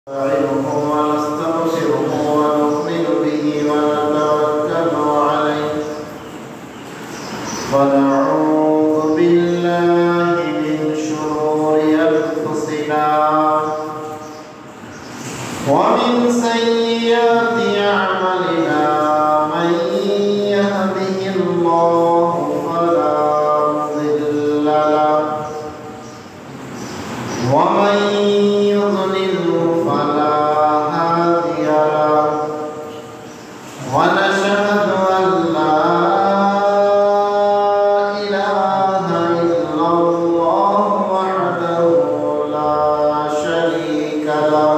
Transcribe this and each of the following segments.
نستعينه ونستغفره ونؤمن به ونتوكل عليه ونعوذ بالله من شرور أنفسنا ومن سيئات أعمالنا من يهده الله فلا مضل له ومن يضلل فلا هادي له ونشهد أن لا إله إلا الله وحده لا شريك له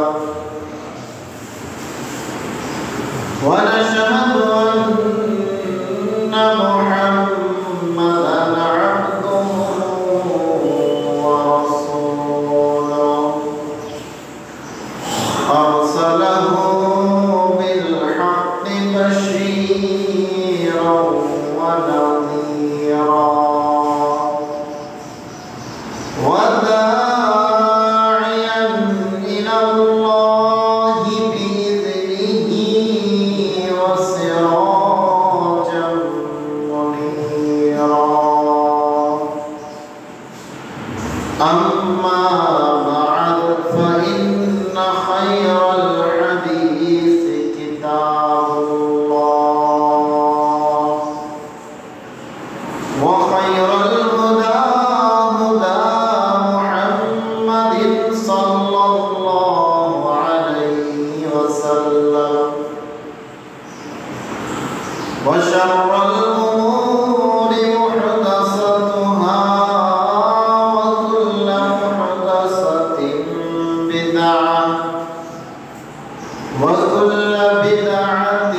ونشهد أن محمدا عبده ورسوله أرسله بالحق بشيرا ونذيرا وداعيا إلى الله بإذنه وسراجا منيرا أما بعد فإن خير الحديث كتاب الله وخير الهدى هدى محمد صلى الله عليه وسلم وشر الأمور محدثاتها وكل محدثة بدعة وكل بدعة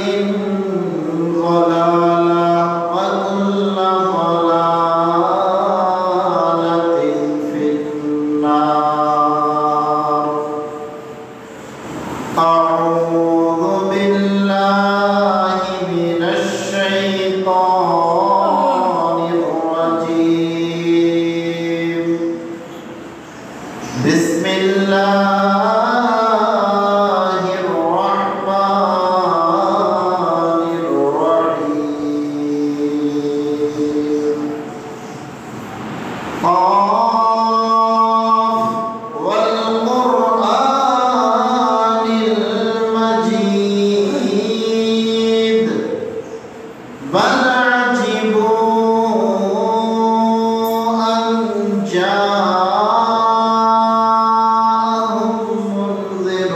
ضلالة وكل ضلالة في النار. أعوذ بالله من الشيطان الرجيم. بسم الله الرحمن الرحيم. قاف والقرآن المجيد بل عجبوا أن جاءهم منذر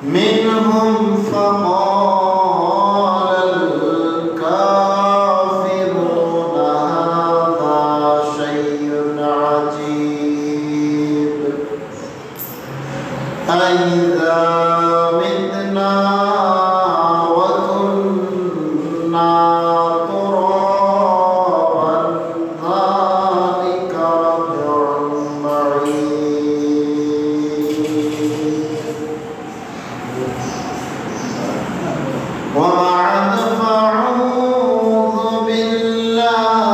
منهم فقال الكافرون هذا شيء عجيب أإذا متنا وكنا ترابا ذلك رجع بعيد وبعد فأعوذ بالله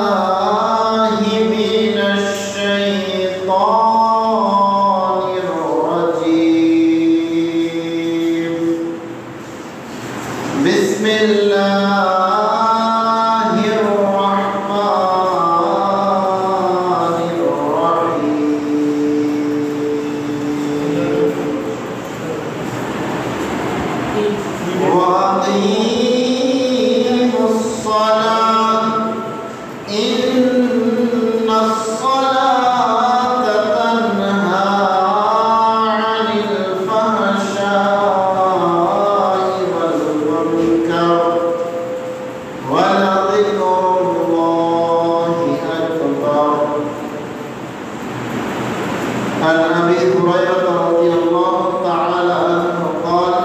من الشيطان الرجيم. بسم الله الرحمن الرحيم. وأقيموا الصلاة إن الصلاة تنهى عن الفحشاء والمنكر ولذكر الله أكبر. عن أبي هريرة رضي الله تعالى عنه قال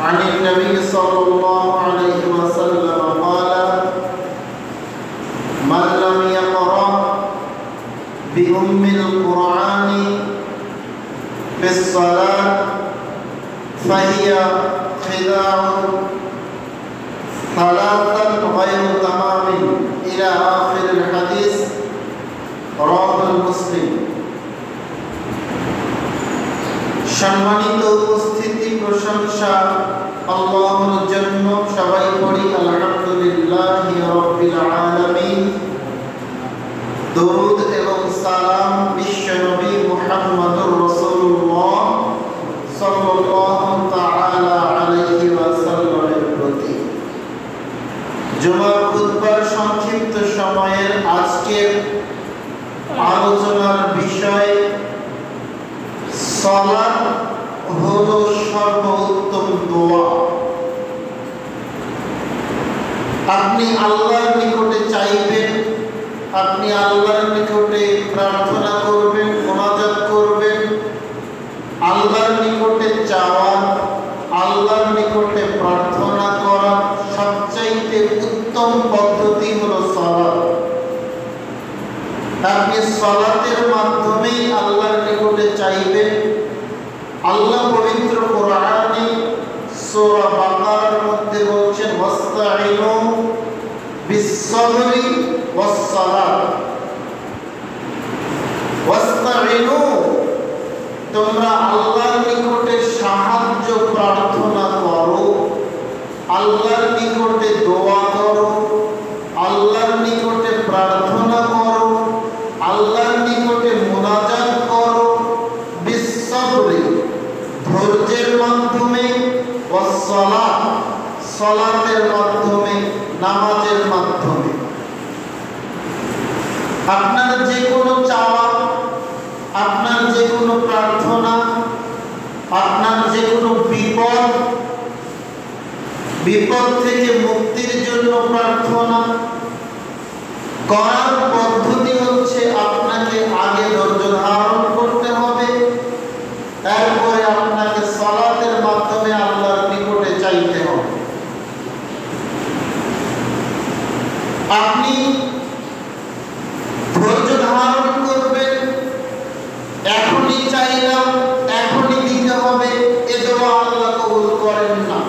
عن النبي صلى الله عليه وسلم قال من لم يقرأ بأم القرآن في الصلاة فهي خداع ثلاثا غير تمام إلى آخر الحديث رواه مسلم. সম্মানিত উপস্থিতি, প্রশংসা আল্লাহর জন্য। সবাই পড়ি আলহামদুলিল্লাহি রাব্বিল আলামিন। দরুদ এবং সালাম বিশ্বনবী মুহাম্মদুর রাসূলুল্লাহ সাল্লাল্লাহু তাআলা আলাইহি ওয়াসাল্লামের প্রতি। জুমার খুতবার সংক্ষিপ্ত সময়ের আজকের আলোচনার বিষয় সালাত হলো সর্বোত্তম দোয়া। আপনি আল্লাহর নিকটে চাইবেন, আপনি আল্লাহর নিকটে প্রার্থনা করবেন, মোনাজাত করবেন। আল্লাহর নিকটে চাওয়া, আল্লাহর নিকটে প্রার্থনা করা সবচাইতে উত্তম পদ্ধতি হলো সালাত। আপনি সালাতের মাধ্যমেই আল্লাহর নিকটে চাইবেন। আল্লাহ পবিত্র কোরআনে সূরা বাকারার মধ্যে বলছেন ওয়াস্তাঈনু বিস-সাবরি ওয়াস-সালাত। ওয়াস্তাঈনু, তোমরা আল্লাহর নিকটে সাহায্য প্রার্থনা করো, আল্লাহর নিকটে দোয়া করো, আল্লাহর নিকটে প্রার্থনা করো, আল্লাহর নিকটে মুনাজাত করো বিস-সাবরি, ধৈর্যের মাধ্যমে, ওয়াস-সালাত, সালাতের মাধ্যমে, নামাজের মাধ্যমে। আপনার যে কোনো চাওয়া, আপনার যে কোনো প্রার্থনা, আপনার যে কোনো বিপদ থেকে মুক্তির জন্য প্রার্থনা করার পদ্ধতি হচ্ছে আপনাকে আগে ধৈর্য ধারণ করতে হবে, তারপরে আপনাকে সালাতের মাধ্যমে আল্লাহর নিকটে চাইতে হবে। আপনি ধৈর্য ধারণ করবেন, এখনই চাইলাম এখনই দিতে হবে, এ দোয়া আল্লাহ কবুল করেন না।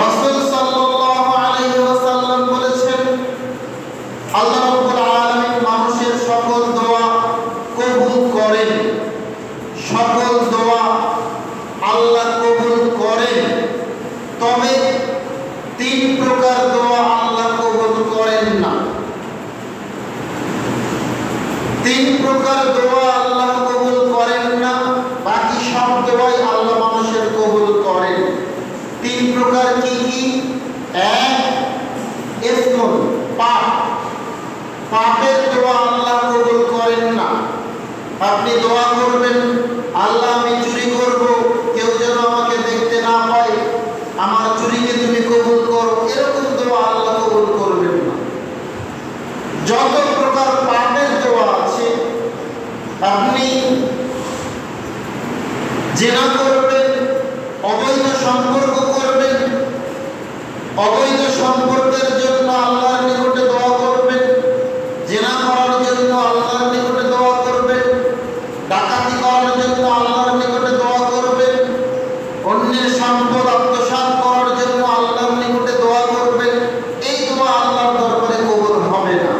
রাসূল সাল্লাল্লাহু আলাইহি ওয়াসাল্লাম বলেছেন, আল্লাহ রাব্বুল আলামিন মানুষের সকল দোয়া কবুল করেন, সকল দোয়া আল্লাহ কবুল করেন, তবে তিন প্রকার দোয়া আল্লাহ কবুল করেন না। তিন প্রকার দোয়া আল্লাহ কবুল করেন না, বাকি সব দোয়াই আল্লাহ মানুষের কবুল করেন। তিন প্রকার কি কি? এক, ইসমুন, পাপ। পাপের দোয়া আল্লাহ কবুল করেন না। আপনি দোয়া করবেন, আল্লাহ আমি চুরি করব, কেউ যেন আমাকে দেখতে না পায়, আমার চুরিকে তুমি কবুল করো, এরকম দোয়া আল্লাহ কবুল করবেন না। যত প্রকার পাপের দোয়া আছে, আপনি জিনা করবেন, অবৈধ সম্পর্ক করবেন, অবৈধ সম্পর্কের জন্য আল্লাহর নিকটে দোয়া করবেন, জিনা করার জন্য আল্লাহর নিকটে দোয়া করবেন, ডাকাতি করার জন্য আল্লাহর নিকটে দোয়া করবেন, অন্যের সম্পদ আত্মসাৎ করার জন্য আল্লাহর নিকটে দোয়া করবেন। এই দোয়া আল্লাহর দরবারে কবুল হবে না।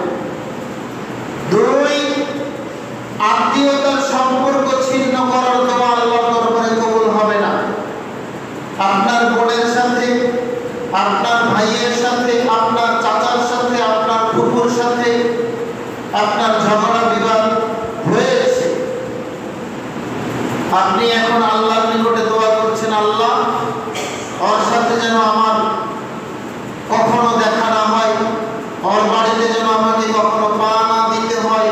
দুই, আত্মীয়তার সম্পর্ক ছিন্ন করার দোয়া আল্লাহর দরবারে কবুল হবে না। আপনার বোনের সাথে, আপনার ভাইয়ের সাথে, আপনার চাচার সাথে, আপনার ফুফুর সাথে আপনার ঝগড়া বিবাদ হয়েছে, আপনি এখন আল্লাহর নিকটে দোয়া করছেন, আল্লাহ ওর সাথে যেন আমার কখনো দেখা না হয়, ওর বাড়িতে যেন আমাকে কখনো পা না দিতে হয়,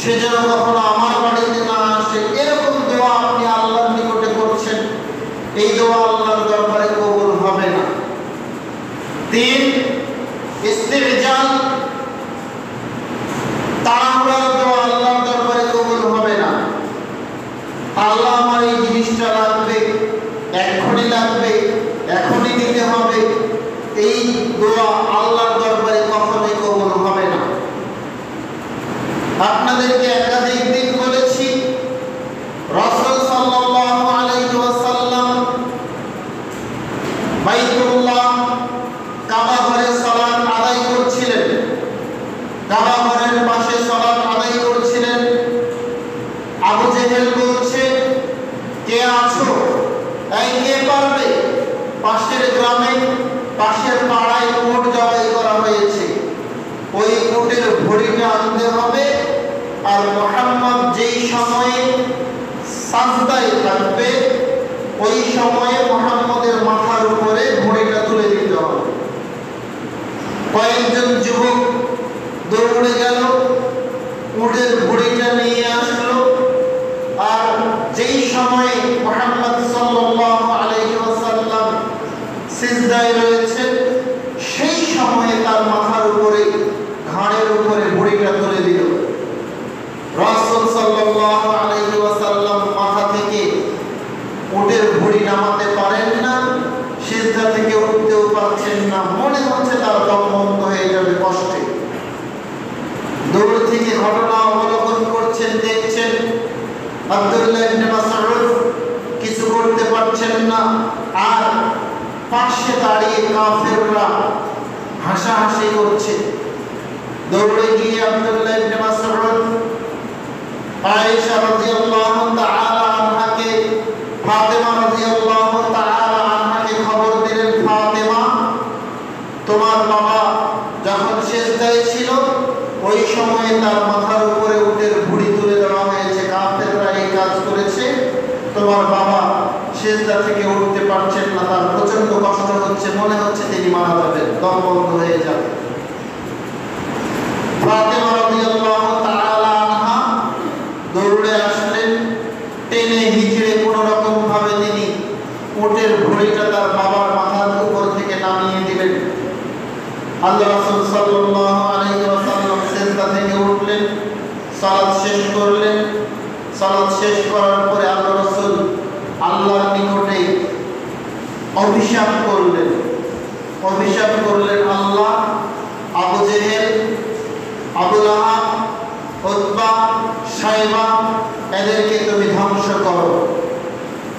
সে যেন কখনো আমার বাড়িতে না আসে, এরকম দোয়া আপনি আল্লাহর নিকটে করছেন, এই দোয়া আল্লাহর দরবারে কবুল হবে না। তিন, ইস্তিরজাল, তাড়াহুড়ার দোয়া আল্লাহর দরবারে কবুল হবে না। আল্লাহ আমার এই জিনিসটা লাগবে, এখনই লাগবে, এখনই দিতে হবে, এই দোয়া আল্লাহর দরবারে কখনোই কবুল হবে না। আপনাদেরকে একাধিক দিন বলেছি, রাসূল সাল্লাল্লাহু আলাইহি ওয়াসাল্লাম বাইতুল্লাহ কাবা ঘরে সালাত আদায় করছিলেন, কাবা ঘরের পাশে সালাত আদায় করছিলেন। আবু জেহেল বলছে, কে আছো, এই কে পারবে? পাশের গ্রামে, পাশের পাড়ায় উট জবাই করা হয়েছে, ওই উটের ভুঁড়িটা আনতে হবে। আর মুহাম্মদ যেই সময়ে সাজদায় থাকবে ওই সময়ে মুহাম্মদের মাথার উপরে ভুঁড়িটা তুলে দিতে হবে। কয়েকজন যুবক দৌড়ে গেল, উটের ভুঁড়িটা নিয়ে আসলো। আর যেই সময়ে মুহাম্মদ সাল্লাল্লাহু আলাইহি ওয়াসাল্লাম সিজদায় রয়েছে সেই সময়ে তার মাথার উপরে, ঘাড়ের উপরে ভুঁড়িটা তুলে দিল। রাসূল সাল্লাল্লাহু আলাইহি ওয়াসাল্লাম মাথা থেকে উটের ভুঁড়ি নামাতে পারেন না, সিজদা থেকে উঠতেও পারছেন না, মনে হচ্ছে তার দম বন্ধ হয়ে যাবে কষ্টে। দূর থেকে ঘটনা অবলোকন করছেন, দেখছেন আব্দুল্লাহ ইবনে মাসউদ কিছু করতে পারছেন না। আর পাশে দাঁড়িয়ে কাফেররা হাসাহাসি করছে। দৌড়ে গিয়ে আব্দুল্লাহ ইবনে মাসউদ আয়েশা রাদিয়াল্লাহু তাআলা আনহাকে, ফাতেমা রাদিয়াল্লাহু তাআলা আনহাকে খবর দিলেন, ফাতেমা তোমার বাবা যখন সিজদায় ছিল ওই সময়ে তার মাথার উপরে উটের ভুঁড়ি তুলে দেওয়া হয়েছে, কাফেররা এই কাজ করেছে, তোমার বাবা সিজদা থেকে উঠতে পারছেন না, তার প্রচন্ড কষ্ট হচ্ছে, মনে হচ্ছে তিনি মারা যাবেন, দম বন্ধ হয়ে যাবে। ফাতেমা রাদিয়াল্লাহু তাআলা আনহা দৌড়ে আসলেন, টেনে হিচড়ে কোন রকম ভাবে তিনি উটের ভুঁড়িটা তার বাবার মাথার উপর থেকে নামিয়ে দিলেন। আল্লাহ রাসূল সাল্লাল্লাহু আলাইহি ওয়াসাল্লাম সিজদা থেকে উঠলেন, সালাত শেষ করলেন। সালাত শেষ করার পরে আল্লাহ রাসূল আল্লাহর নিকটে অভিশাপ করলেন। আল্লাহ আবু জেহেল, আবু লাহাব, উতবা, শাইবা এদেরকে তুমি ধ্বংস করো।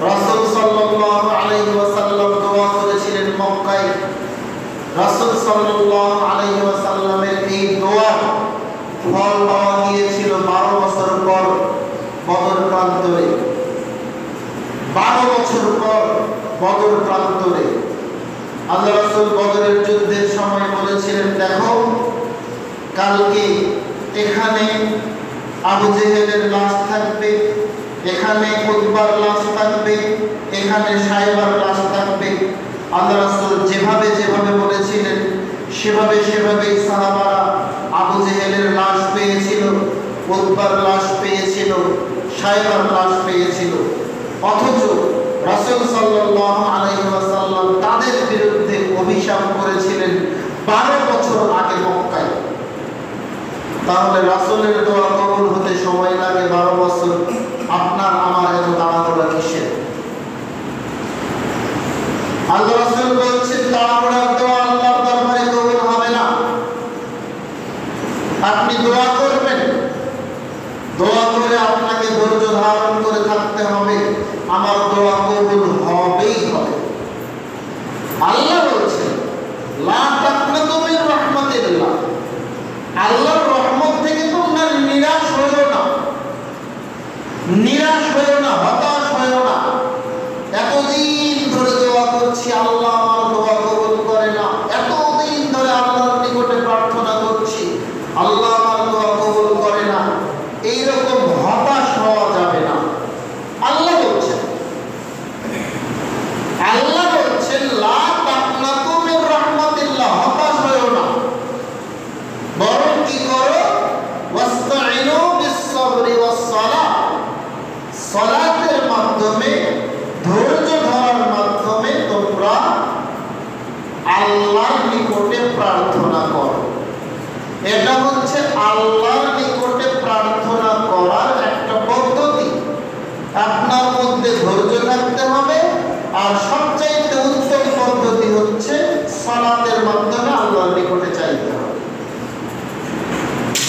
রাসূল সাল্লাল্লাহু আলাইহি ওয়াসাল্লাম দোয়া করেছিলেন মক্কায়। রাসূল সাল্লাল্লাহু আলাইহি ওয়াসাল্লামের এই দোয়ার ফল পাওয়া গিয়েছিল 12 বছর পর বদর প্রান্তরে। 12 বছর পর বদর প্রান্তরে আল্লাহ রাসূল বদরের যুদ্ধের সময় বলেছিলেন, দেখো কালকে এখানে আবু জেহেলের লাশ থাকবে, এখানে উতবার লাশ থাকবে, এখানে শাইবার লাশ থাকবে। আল্লাহ রাসূল যেভাবে যেভাবে বলেছিলেন সেভাবে সেভাবেই সাহাবারা আবু জেহেলের লাশ পেয়েছিল, উতবার লাশ পেয়েছিল, শাইবার লাশ পেয়েছিল। অথচ রাসূল সাল্লাল্লাহু আলাইহি ওয়াসাল্লাম তাদের বিরুদ্ধে অভিশাপ করেছিলেন 12 বছর আগে মক্কায়। তাহলে রাসূলের দোয়া কবুল হতে সময় লাগে 12 বছর, আপনার আমার এত তাড়াহুড়া কিসের? আল্লাহ রাসূল বলছেন তাড়াহুড়ার দোয়া আল্লাহর দরবারে কবুল হবে না। আপনি দোয়া করবেন, দোয়া করে আপনাকে ধৈর্য ধারণ করে থাকতে হবে, আমার দোয়া কবুল হবেই হবে। আল্লাহ বলছেন লা তাকনাতু মির রাহমাতিল্লাহ, আল্লাহর রহমত থেকে তোমরা নিরাশ হয়ো না, নিরাশ হয়ো না, হতাশ হয়ো না। এতদিন ধরে দোয়া করছি আল্লাহ আমার দোয়া কবুল করে না, এতদিন ধরে আল্লাহর নিকটে প্রার্থনা করছি আল্লাহ আমার দোয়া কবুল করে না, এইরকম হতাশ হওয়া যাবে না। আল্লাহ বলছেন লা তাকনাতু মির রাহমাতিল্লাহ, হতাশ হয়ো না, বরং কি করো ওয়াস্তাইনু বিস-সাবরি ওয়াস-সালাহ, সালাতের মাধ্যমে, ধৈর্য ধরার মাধ্যমে তোমরা আল্লাহর নিকটে প্রার্থনা করো। এটা হচ্ছে আল্লাহর নিকটে প্রার্থনা করার একটা পদ্ধতি। আপনার মধ্যে ধৈর্য থাকতে হবে, আর সবচাইতে উত্তম পদ্ধতি হচ্ছে সালাতের মাধ্যমে আল্লাহর নিকটে চাইতে হবে।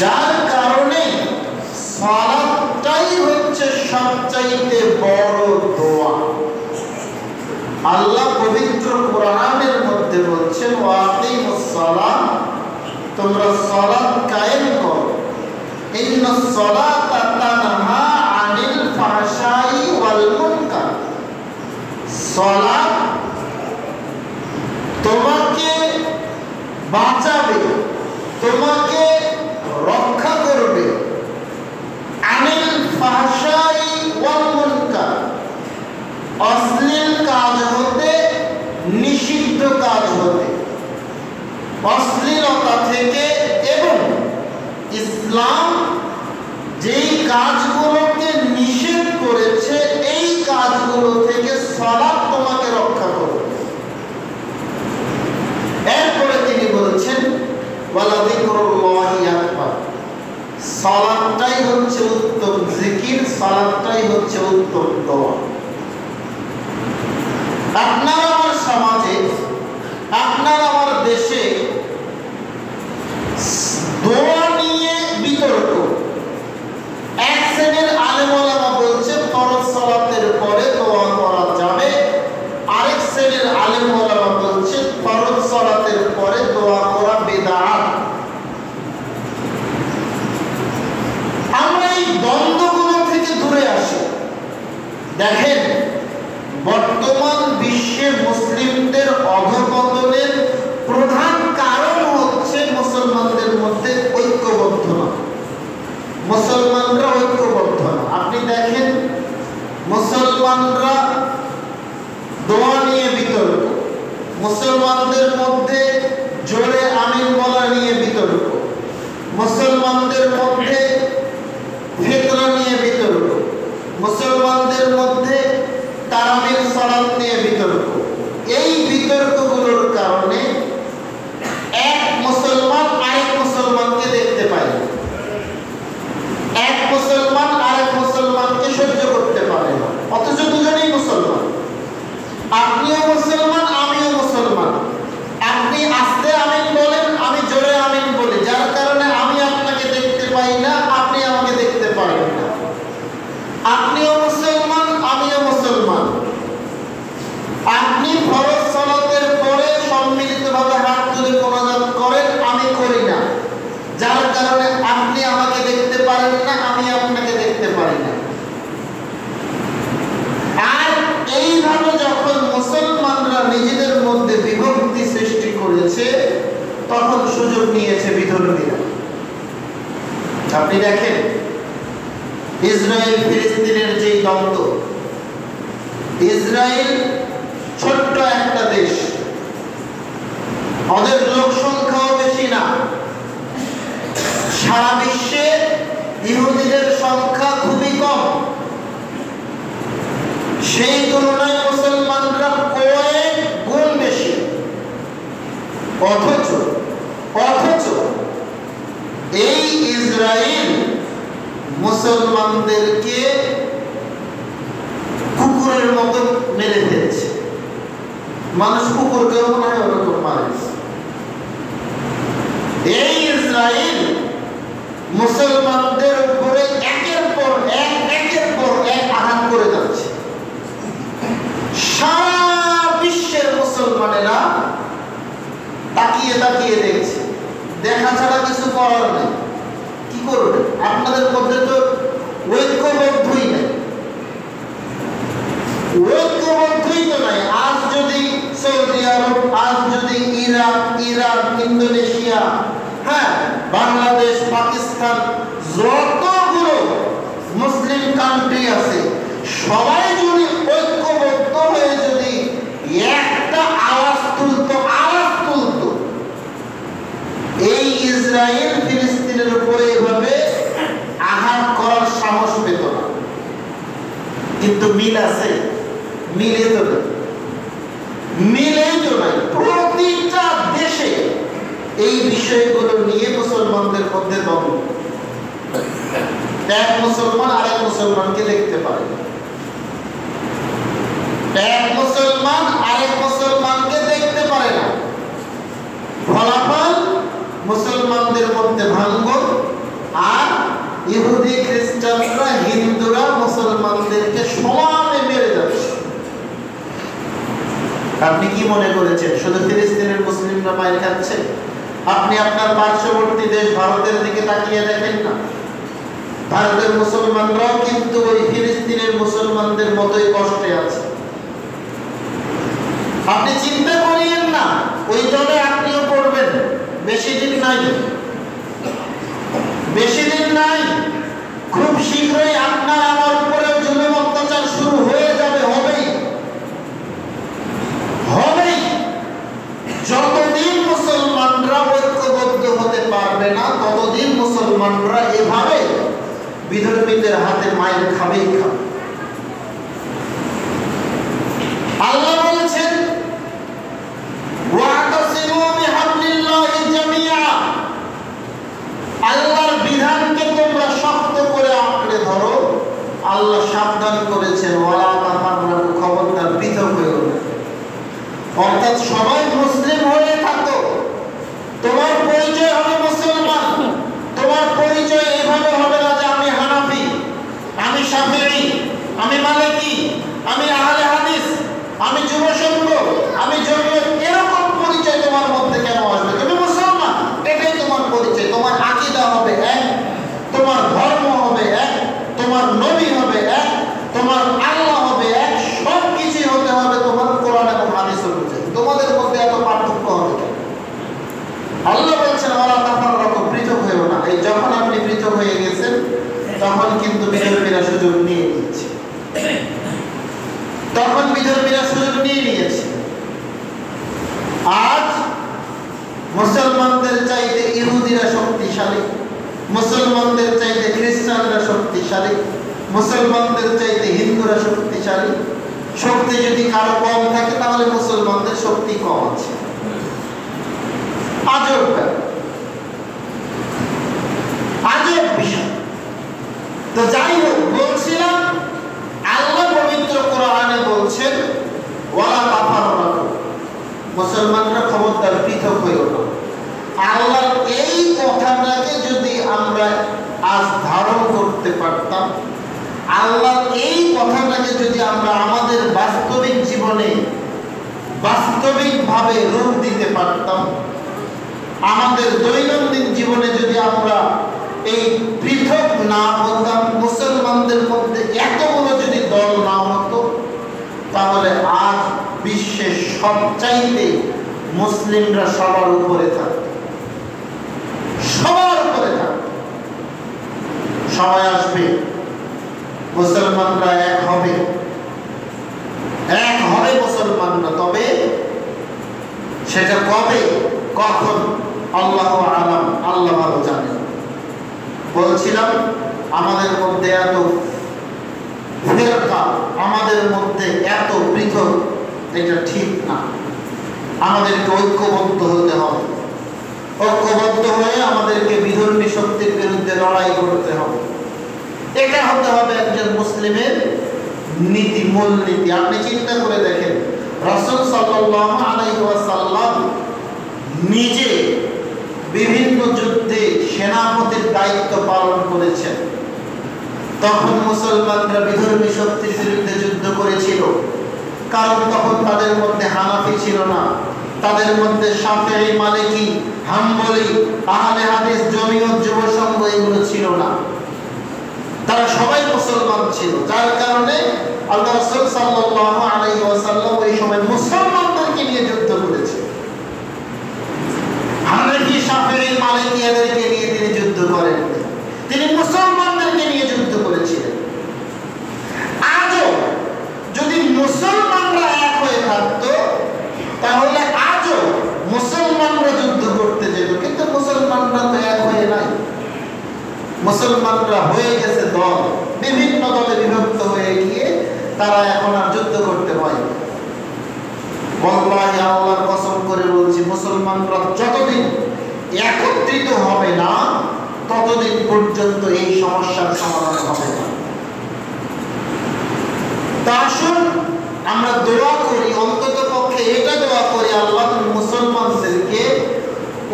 যার কারণে সালাতটাই হচ্ছে সবচাইতে বড় দোয়া। আল্লাহ পবিত্র কোরআনের মধ্যে বলছেন ওয়াকিমুস সালাত, তোমরা সালাত কায়েম করো, ইন্নাস সালাতা তানহা আনিল ফাহশাই ওয়াল মুনকার, সালাত তোমাকে বাঁচাবে, তোমাকে রক্ষা করবে আনিল ফাহশাই ওয়াল মুনকার, অশ্লীল কাজ হতে, নিষিদ্ধ কাজ হতে, অশ্লীলতা থেকে, এবং ইসলাম যেই কাজগুলোকে নিষেধ করেছে এই কাজগুলো থেকে সালাত তোমাকে রক্ষা করবে। এরপরে তিনি বলছেন ওয়ালা যিকরুল্লাহি আকবার, সালাতটাই হচ্ছে উত্তম জিকির, সালাতটাই হচ্ছে উত্তম দোয়া। আপনার আমার সমাজে, আপনার আমার দেশে দোয়া নিয়ে বিতর্ক। এক শ্রেণীর আলেম ওলামা বলছে ফরজ সালাতের পরে দোয়া করা যাবে, আরেক শ্রেণীর আলেম ওলামা বলছে ফরজ সালাতের পরে দোয়া করা বিদআত। আমরা এই দ্বন্দ্বগুলো থেকে দূরে আসি। দেখেন, বর্তমান বিশ্বে মুসলিমদের অধঃপতনের প্রধান কারণ হচ্ছে মুসলমানদের মধ্যে ঐক্যবদ্ধ না, মুসলমানরা ঐক্যবদ্ধ না। আপনি দেখেন, মুসলমানরা দোয়া নিয়ে বিতর্ক, মুসলমানদের মধ্যে জোরে আমিন বলা নিয়ে বিতর্ক, মুসলমানদের মধ্যে ফিতরা নিয়ে বিতর্ক, মুসলমানদের মধ্যে তারাবির সালাত নিয়ে বিতর্ক। এই বিতর্কগুলোর কারণে এক মুসলমান আরেক মুসলমানকে দেখতে পায়, এক মুসলমান আরেক মুসলমানকে সহ্য করতে পারে না, অথচ দুজনেই মুসলমান। আপনিও মুসলমান, আমিও মুসলমান। আপনি আস্তে আমিন বলেন, আমি জোরে আমিন বলি, যার কারণে আমি আপনাকে দেখতে পাই না, আপনি আমাকে দেখতে পারেন না। আপনিও মুসলমান, আমিও মুসলমান। আপনি ফরজ সালাতের পরে সম্মিলিতভাবে হাত তুলে মোনাজাত করেন, আমি করি না, যার কারণে আপনি আমাকে দেখতে পারেন না, আমি আপনাকে দেখতে পারি না। আর এইভাবে যখন মুসলমানরা নিজেদের মধ্যে বিভক্তি সৃষ্টি করেছে, তখন সুযোগ নিয়েছে বিধর্মীরা। আপনি দেখেন, ইসরায়েল ফিলিস্তিনের যে দ্বন্দ্ব, ইসরায়েল ছোট্ট একটা দেশ, ওদের লোক সংখ্যাও বেশি না, সারা বিশ্বে ইহুদিদের সংখ্যা খুবই কম, সেই তুলনায় মুসলমানরা কয়েক গুণ বেশি। অথচ এই ইসরায়েল মুসলমানদেরকে কুকুরের মতো মেরে ফেলছে। মানুষ কুকুরকেও মনে হয় ওরকম মারে। এই ইসরায়েল মুসলমানদের উপরে একের পর এক আঘাত করে যাচ্ছে। সারা বিশ্বের মুসলমানেরা তাকিয়ে তাকিয়ে দেখছে, দেখা ছাড়া কিছু করার নেই। কি করবে? আপনাদের মধ্যে তো ঐক্যবদ্ধই নাই, ঐক্যবদ্ধই তো নাই। আজ যদি সৌদি আরব, আজ যদি ইরাক, ইন্দোনেশিয়া, বাংলাদেশ, পাকিস্তান, যতগুলো মুসলিম কান্ট্রি আছে, সবাই যদি ঐক্যবদ্ধ হয়ে যদি একটা আওয়াজ তুলতো, এই ইসরায়েল ফিলিস্তিনের উপরে এভাবে আঘাত করার সাহস পেত না। কিন্তু মিল আছে? মিলেই তো নাই। প্রতিটা দেশে এই বিষয়গুলো নিয়ে মুসলমানদের মধ্যে দ্বন্দ্ব। এক মুসলমান আরেক মুসলমানকে দেখতে পারে, এক মুসলমান আরেক মুসলমানকে দেখতে পারে না। ফলাফল মুসলমানদের মধ্যে ভাঙন, আর ইহুদি, খ্রিস্টানরা, হিন্দুরা মুসলমানদেরকে সমানে মেরে যাচ্ছে। আপনি কি মনে করেছেন শুধু ফিলিস্তিনের মুসলিমরা মায়ের খাচ্ছে? আপনি আপনার পার্শ্ববর্তী দেশ ভারতের দিকে তাকিয়ে দেখেন না, ভারতের মুসলমানরাও কিন্তু ওই ফিলিস্তিনের মুসলমানদের মতোই কষ্টে আছে। আপনি চিন্তা করিয়েন না ওই দলে আপনিও পড়বেন। বেশি দিন নাই, বেশি দিন নাই। খুব শীঘ্রই আপনার আমার উপরে জুলুম অত্যাচার শুরু হয়ে যাবে, হবেই হবেই। যতদিন মুসলমানরা ঐক্যবদ্ধ হতে পারবে না ততদিন মুসলমানরা এভাবে বিধর্মীদের হাতে মায়ের খাবেই খাবে। আল্লাহ বলেছেন ওয়াতাসিমু বিহাবলিল্লাহি জামিআ, আল্লাহর বিধানকে তোমরা শক্ত করে আঁকড়ে ধরো। আল্লাহ সাবধান করেছেন ওয়ালা তাফাররাকু, খবরদার পৃথক হইও না। অর্থাৎ সবাই মুসলিম হয়ে থাকো, তোমার পরিচয় হবে মুসলমান। তোমার পরিচয় এভাবে হবে না যে আমি হানাফি, আমি শাফিঈ, আমি মালিকি, আমি আহলে হাদিস, আমি যুব সংঘ, আমি জমিয়ত। এরকম পরিচয় তোমার মধ্যে কেন আসবে? তুমি মুসলমান, এটাই তোমার পরিচয়। তোমার আকীদা হবে এক, তোমার ধর্ম হবে এক, তোমার নবী হবে এক, তোমার আল্লাহ হবে এক, সব কিছুই হতে হবে তোমার কোরআন এবং হাদিস অনুযায়ী। তোমাদের মধ্যে এত পার্থক্য হবে কেন? আল্লাহ বলছেন ওয়ালা তাফাররাকু, পৃথক হইও না। এই যখন আপনি পৃথক হয়ে গেছেন তখন কিন্তু বিধর্মীরা সুযোগ নিয়ে নিয়েছে, তখন বিধর্মীরা সুযোগ নিয়ে নিয়েছে। আজ মুসলমানদের চাইতে ইহুদিরা শক্তিশালী, মুসলমানদের চাইতে খ্রিস্টানরা শক্তিশালী, মুসলমানদের চাইতে হিন্দুরা শক্তিশালী। শক্তি যদি কারো কম থাকে তাহলে মুসলমানদের শক্তি কম আছে। আজব আজব বিষয়। তো যাই হোক, বলছিলাম আল্লাহ পবিত্র কোরআনে বলছেন ওয়ালা তাফাররাকু, মুসলমানরা খবরদার পৃথক হইও না। আল্লাহর এই কথাটাকে যদি আমরা আজ ধারণ করতে পারতাম, আল্লাহর এই কথাটাকে যদি আমরা আমাদের বাস্তবিক জীবনে বাস্তবিকভাবে রূপ দিতে পারতাম, আমাদের দৈনন্দিন জীবনে যদি আমরা এই পৃথক না হতাম, মুসলমানদের মধ্যে এতগুলো যদি দল না হতো, তাহলে আজ বিশ্বের সবচাইতে মুসলিমরা সবার উপরে থাকত, সবার উপরে থাকত। সময় আসবে মুসলমানরা এক হবে, এক হবে মুসলমানরা। তবে সেটা কবে, কখন, আল্লাহু আলাম, আল্লাহ ভালো জানেন। বলছিলাম আমাদের মধ্যে এত ফেরকা, আমাদের মধ্যে এত পৃথক, এটা ঠিক না। আমাদেরকে ঐক্যবদ্ধ হতে হবে। ঐক্যবদ্ধ হয়ে আমাদেরকে বিধর্মী শক্তির বিরুদ্ধে লড়াই করতে হবে। এটা হতে হবে একজন মুসলিমের নীতি, মূল নীতি। আপনি চিন্তা করে দেখেন, রাসূল সাল্লাল্লাহু আলাইহি ওয়াসাল্লাম নিজে বিভিন্ন যুদ্ধে সেনাপতির দায়িত্ব পালন করেছেন। তখন মুসলমানরা বিধর্মী শক্তির বিরুদ্ধে যুদ্ধ করেছিল, কারণ তখন তাদের মধ্যে হানাফি ছিল না, তাদের মধ্যে শাফিঈ, মালিকি, হাম্বলি, আহলে হাদিস, জমিয়ত, যুব সংঘ এগুলো ছিল না। তারা সবাই মুসলমান ছিল, যার কারণে আল্লাহ রাসূল সাল্লাল্লাহু আলাইহি ওয়াসাল্লাম ওই সময় মুসলমানদেরকে নিয়ে যুদ্ধ করেছে। হানাফি, শাফিঈ, মালিকি এদেরকে নিয়ে তিনি যুদ্ধ করেন, তিনি মুসলমানদেরকে নিয়ে যুদ্ধ করেছিলেন। আজও যদি মুসলমানরা এক হয়ে থাকতো তাহলে আজও মুসলমানরা যুদ্ধ করতে যেত, কিন্তু মুসলমানরা তো এক হয়ে নাই। মুসলমানরা হয়ে গেছে দল, বিভিন্ন দলে বিভক্ত হয়ে গিয়ে তারা এখন আর যুদ্ধ করতে পারে। ওয়াল্লাহি, আল্লাহর কসম করে বলছি, মুসলমানরা যতদিন একত্রিত হবে না ততদিন পর্যন্ত এই সমস্যার সমাধান হবে না। তা আসুন আমরা দোয়া করি, অন্তত পক্ষে এটা দোয়া করি, আল্লাহ তুমি মুসলমানদেরকে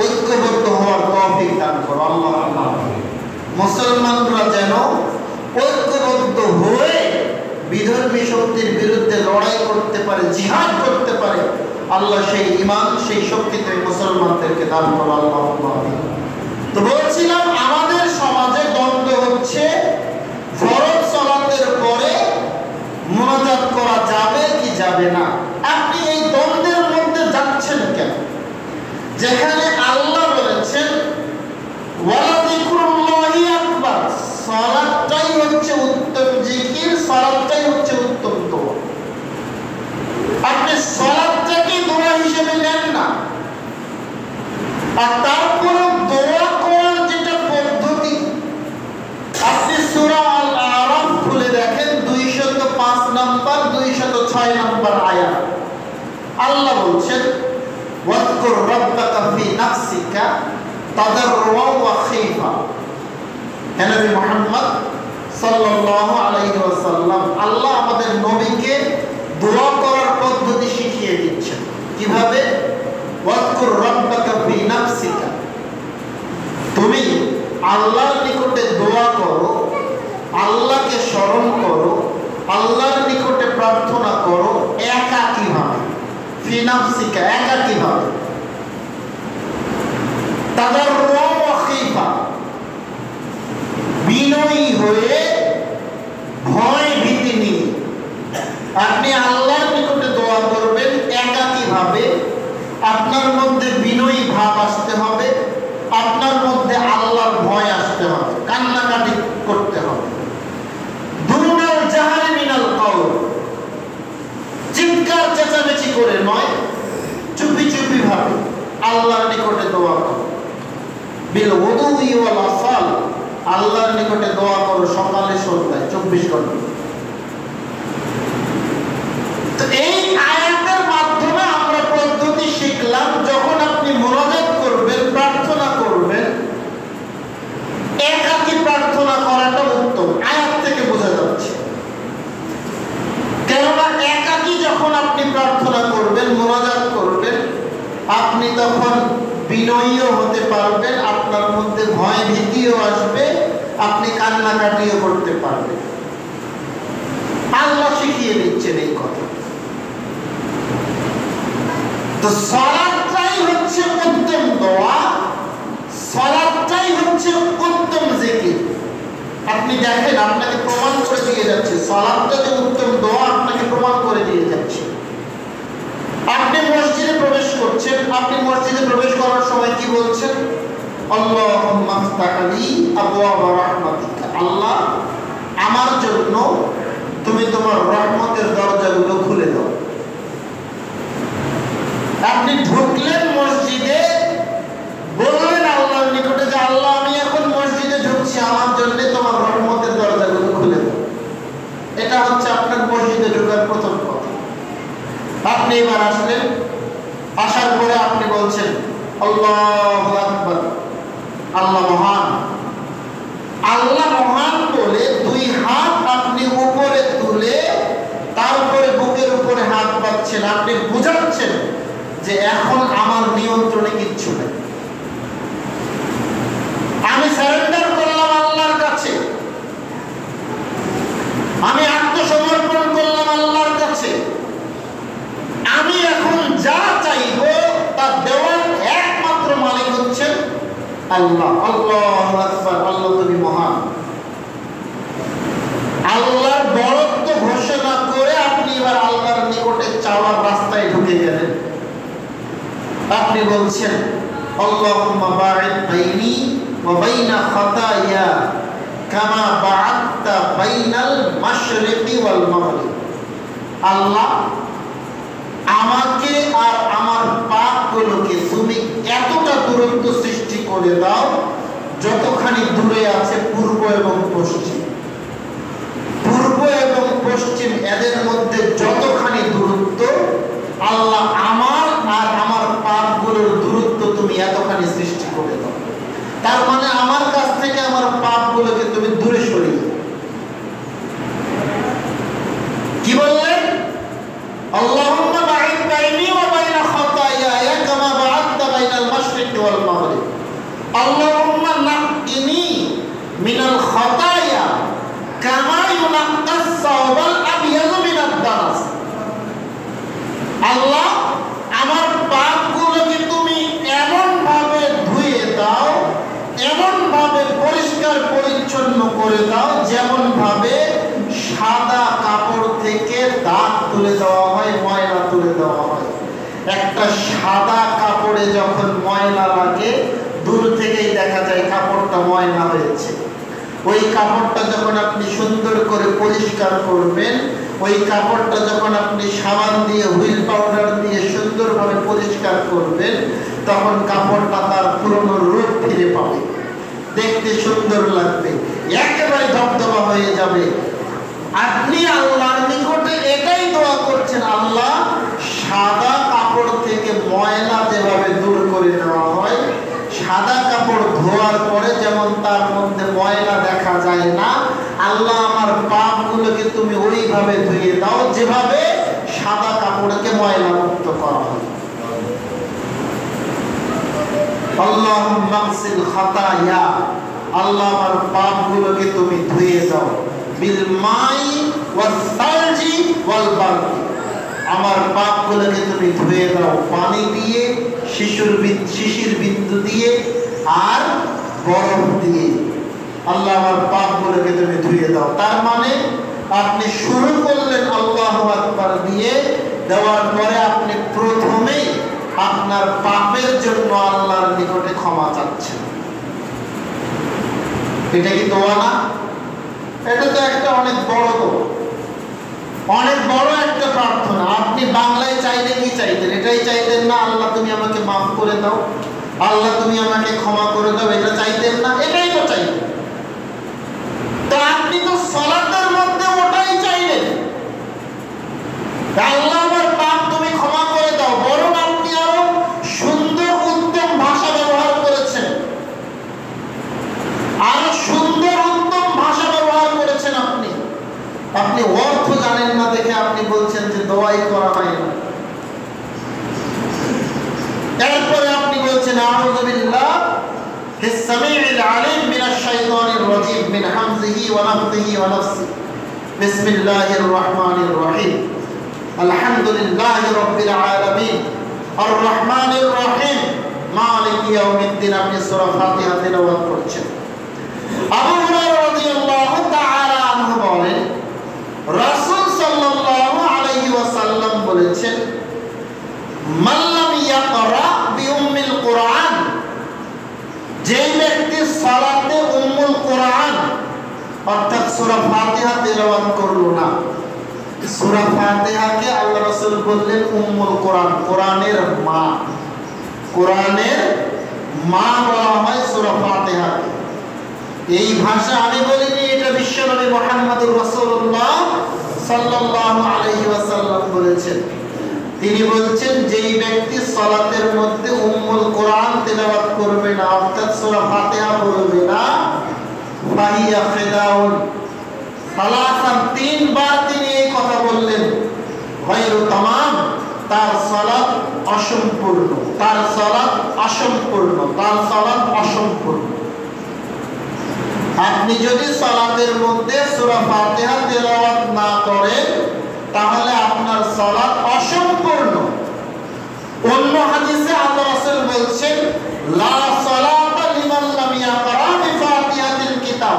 ঐক্যবদ্ধ হওয়ার তৌফিক দান করো। আল্লাহ মুসলমানরা যেন ঐক্যবদ্ধ হয়ে বিধর্মী শক্তির বিরুদ্ধে লড়াই করতে পারে, জিহাদ করতে পারে। আল্লাহ সেই ঈমান, সেই শক্তি তুমি মুসলমানদেরকে দান করো। আল্লাহ। তো বলছিলাম আমাদের সমাজে দ্বন্দ্ব হচ্ছে ফরজ সালাতের পরে মুনাজাত করা যাবে কি যাবে না। আপনি এই দ্বন্দ্বে যেখানে আল্লাহ বলেছেন ওয়ালা যিকরুল্লাহি আকবার, সালাতটাই হচ্ছে উত্তম জিকির, সালাতটাই হচ্ছে উত্তম দোয়া। আপনি সালাতটাকে দোয়া হিসেবে নেন না, আর তারপরে দোয়া করার যেটা পদ্ধতি, আপনি সূরা আল আরাফ খুলে দেখেন 205 নম্বর 206 নম্বর আয়াত। আল্লাহ বলছেন ওয়াযকুর রাব্বাকা ফি নাফসিকা তাদাররুআন ওয়া খীফা। হে নবী মুহাম্মদ সাল্লাল্লাহু আলাইহি ওয়াসাল্লাম, আল্লাহ আমাদের নবীকে দোয়া করার পদ্ধতি শিখিয়ে দিচ্ছেন। কিভাবে? ওয়াযকুর রাব্বাকা ফি নাফসিকা, তুমি আল্লাহর নিকটে দোয়া করো, আল্লাহকে স্মরণ করো, আল্লাহর নিকটে প্রার্থনা করো একাকীভাবে। ফি নাফসিকা, একাকীভাবে। তাদাররুআন ওয়া খীফা, বিনয়ী হয়ে, ভয় ভীতি নিয়ে আপনি আল্লাহর নিকটে দোয়া করবেন একাকীভাবে। আপনার মধ্যে বিনয়ী ভাব আসতে হবে, আপনার মধ্যে আল্লাহর ভয় আসতে হবে, কান্নাকাটি করতে হবে। দুনাল জাহারি মিনাল কাউল, চিৎকার চেঁচামেচি করে নয়, চুপি চুপি ভাবে আল্লাহর নিকটে দোয়া করো। বিল উদুই ওয়াল আসাল, আল্লাহর নিকটে দোয়া করো সকালে সন্ধ্যায় 24 ঘন্টা। তো এই আয়াতের মাধ্যমে আমরা পদ্ধতি শিখলাম, যখন আপনি মুনাজাত করবেন, প্রার্থনা করবেন, একাকী প্রার্থনা করাটা উত্তম। আয়াত থেকে বোঝা যাচ্ছে, কেননা একাকী যখন আপনি প্রার্থনা করবেন, মুনাজাত করবেন, আপনি তখন বিনয়ীও হতে পারবেন, আপনার মধ্যে ভয় ভীতিও আসবে, আপনি কান্নাকাটিও করতে পারবেন। আল্লাহ শিখিয়ে দিচ্ছেন এই কথা। তো সালাতটাই হচ্ছে উত্তম দোয়া, সালাতটাই হচ্ছে উত্তম জিকির। আপনি দেখেন, আপনাকে প্রমাণ করে দিয়ে যাচ্ছে, সালাতটা যে উত্তম দোয়া আপনাকে প্রমাণ করে দিয়ে যাচ্ছে। আপনি মসজিদে প্রবেশ করছেন, আপনি মসজিদে প্রবেশ করার সময় কি বলছেন? আল্লাহুম্মা ফতাহলি আবওয়াব রাহমাতিকা, আল্লাহ আমার জন্য তুমি তোমার রহমতের দরজাগুলো খুলে দাও। আপনি ঢুকলেন মসজিদে, বললেন আল্লাহর নিকটে যে আল্লাহ আমি এখন মসজিদে ঢুকছি, আমার জন্য তোমার রহমতের দরজাগুলো খুলে দাও। এটা হচ্ছে আপনার মসজিদে ঢোকার প্রথম কথা। আপনি এবার আসলেন, আসার পরে আপনি বলছেন আল্লাহু আকবার, আল্লাহ মহান। আল্লাহ মহান বলে দুই হাত আপনি উপরে তুলে তারপরে বুকের উপরে হাত পাচ্ছেন, আপনি বুঝাচ্ছেন যে এখন আমার নিয়ন্ত্রণে কিচ্ছু নেই, আমি সারেন্ডার করলাম আল্লাহর কাছে, আমি আত্মসমর্পণ করলাম আল্লাহর কাছে, আমি এখন যা চাইব তা দেওয়ার একমাত্র মালিক হচ্ছেন আল্লাহ। আল্লাহু আকবার, আল্লাহ তুমি মহান। আল্লাহর বড়ত্ব ঘোষণা করে আপনি এবার আল্লাহর নিকটে চাওয়ার রাস্তায় ঢুকে গেলেন। আপনি বলছেন আল্লাহুম্মা বা'id বাইনি ওয়া বাইনা খাতায়া কামা বা'adta বাইনাল মাশরিকি ওয়াল মাগরিব। আল্লাহ আমাকে আর আমার পাপগুলোকে তুমি এতটা দূরত্ব সৃষ্টি করে দাও যতখানি দূরে আছে পূর্ব এবং পশ্চিম। পূর্ব এবং পশ্চিম এদের মধ্যে যতখানি দূরত্ব, আল্লাহ আমার আর আমার পাপগুলোর দূরত্ব তুমি এতখানি সৃষ্টি করে দাও। তার মানে আমার কাছ থেকে আমার পাপগুলোকে তুমি দূরে সরিয়ে। কি বললেন? আল্লাহুম্মা বা'id বাইনি ওয়া বাইনা খাতায়ায়া কামা বা'adta বাইনাল মাশরিকি ওয়াল মাগরিব। আল্লাহুম্মা নাক্কিনি মিনাল খাতায়া কামা ইউনাক্কাস কাপড়টা যখন আপনি সুন্দর করে পরিষ্কার করবেন, ওই কাপড়টা যখন আপনি সাবান দিয়ে হুইল পাউডার দিয়ে সুন্দরভাবে পরিষ্কার করবেন, তখন কাপড়টা তার পুরনো রূপ ফিরে পাবে, দেখতে সুন্দর লাগবে, একেবারে ধবধবা হয়ে যাবে। আপনি আল্লাহর নিকটে এটাই দোয়া করছেন, আল্লাহ সাদা কাপড় থেকে ময়লা যেভাবে দূর করে নেওয়া হয়, সাদা কাপড় ধোয়ার পরে যেমন তার মধ্যে ময়লা দেখা যায় না, আল্লাহ আমার পাপগুলোকে তুমি ওইভাবে ধুয়ে দাও যেভাবে সাদা কাপড়কে ময়লা মুক্ত করা হয়। আল্লাহুম্মা আগসিল খাতায়া, আল্লাহ আমার পাপগুলোকে তুমি ধুয়ে দাও, বিল মাই ওয়াস সালজি ওয়াল বারদ, আমার পাপগুলোকে তুমি ধুয়ে দাও পানি দিয়ে, শিশির বিন্দু দিয়ে আর বরফ দিয়ে। আল্লাহ আমার পাপগুলোকে তুমি ধুয়ে দাও। তার মানে আপনি শুরু করলেন আল্লাহু আকবার দিয়ে, দেওয়ার পরে আপনি প্রথমেই আপনার পাপের জন্য আল্লাহর নিকটে ক্ষমা চাচ্ছেন। এটা কি দোয়া না? এটা তো একটা অনেক বড় দোয়া, অনেক বড় একটা প্রার্থনা। আপনি বাংলায় চাইলে কি চাইতেন? এটাই চাইতেন না, আল্লাহ তুমি আমাকে মাফ করে দাও, আল্লাহ তুমি আমাকে ক্ষমা করে দাও, এটা চাইতেন না? এটাই তো চাইতেন। তো আপনি তো সালাতের মধ্যে ওটাই চাইলেন, আল্লাহ আমার পাপ তুমি ক্ষমা করে দাও। বরং আপনি আরো সুন্দর উত্তম ভাষা ব্যবহার করেছেন, আরো সুন্দর উত্তম ভাষা ব্যবহার করেছেন। আপনি অর্থ জানেন না দেখে আপনি বলছেন যে দোয়াই করা হয় না। এরপরে আপনি বলছেন আউযু বিল্লাহিস সামিউল আলিম মিনাশ শাইতানির রাজিম মিন হামজিহি ওয়া নাফসিহি ওয়া নাফসি, বিসমিল্লাহির রহমানির রহিম, আলহামদুলিল্লাহি রাব্বিল আলামিন, আর রহমানির রহিম, মালিক ইয়াউমিদ্দিন। আপনি সূরা ফাতিহা তেলাওয়াত করছেন। আবু হুরায়রা রাদিয়াল্লাহু তাআলা আনহু বলেন, রাসূল সাল্লাল্লাহু আলাইহি ওয়াসাল্লাম বলেছেন, মান লাম ইয়াকরা বিউম্মিল কুরআন, যে ব্যক্তি সালাতে উম্মুল কুরআন অর্থাৎ সূরা ফাতিহা তেলাওয়াত করলো না। সূরা ফাতিহাকে আল্লাহ রাসূল বললেন উম্মুল কুরআন, কোরআনের মা। কোরআনের মা বলা হয় সূরা ফাতিহাকে। এই ভাষা আমি বলিনি, এটা বিশ্বনবী মুহাম্মদুর রাসূলুল্লাহ সাল্লাল্লাহু আলাইহি ওয়াসাল্লাম বলেছেন। তিনি বলছেন যেই ব্যক্তি সালাতের মধ্যে উম্মুল কোরআন তেলাওয়াত করবে না অর্থাৎ সূরা ফাতিহা পড়বে না, ফাহিয়া খিদাউন, সালাসান, তিনবার তিনি এই কথা বললেন, গায়রু তামাম, তার সালাত অসম্পূর্ণ, তার সালাত অসম্পূর্ণ, তার সালাত অসম্পূর্ণ। আপনি যদি সালাতের মধ্যে সূরা ফাতিহা তেলাওয়াত না করেন তাহলে আপনার সালাত অসম্পূর্ণ। অন্য হাদিসে আল্লাহ রাসূল বলছেন, লা সালাতা লিমান লাম ইয়াকরা বিফাতিহাতিল কিতাব,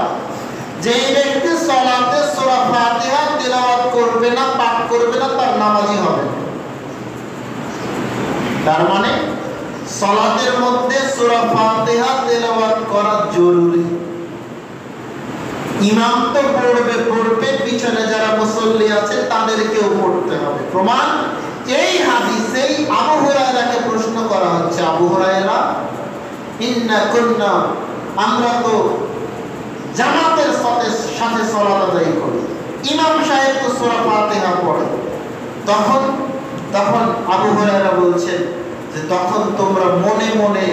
যেই ব্যক্তি সালাতে সূরা ফাতিহা তেলাওয়াত করবে না, পাঠ করবে না, তার নামাজই হবে না। তার মানে সালাতের মধ্যে সূরা ফাতিহা তেলাওয়াত করা জরুরি। ইমাম তো পড়বে, পিছনে যারা মুসল্লি আছে তাদেরকেও পড়তে হবে। প্রমাণ এই হাদিসেই আবু হুরায়রাকে প্রশ্ন করা হচ্ছে, আবু হুরায়রা, ইন্না কুন্না, আমরা তো জামাতের সাথে সালাত আদায় করি, ইমাম সাহেব তো সূরা ফাতিহা পড়ে। তখন আবু হুরায়রা বলছেন যে তখন তোমরা মনে মনে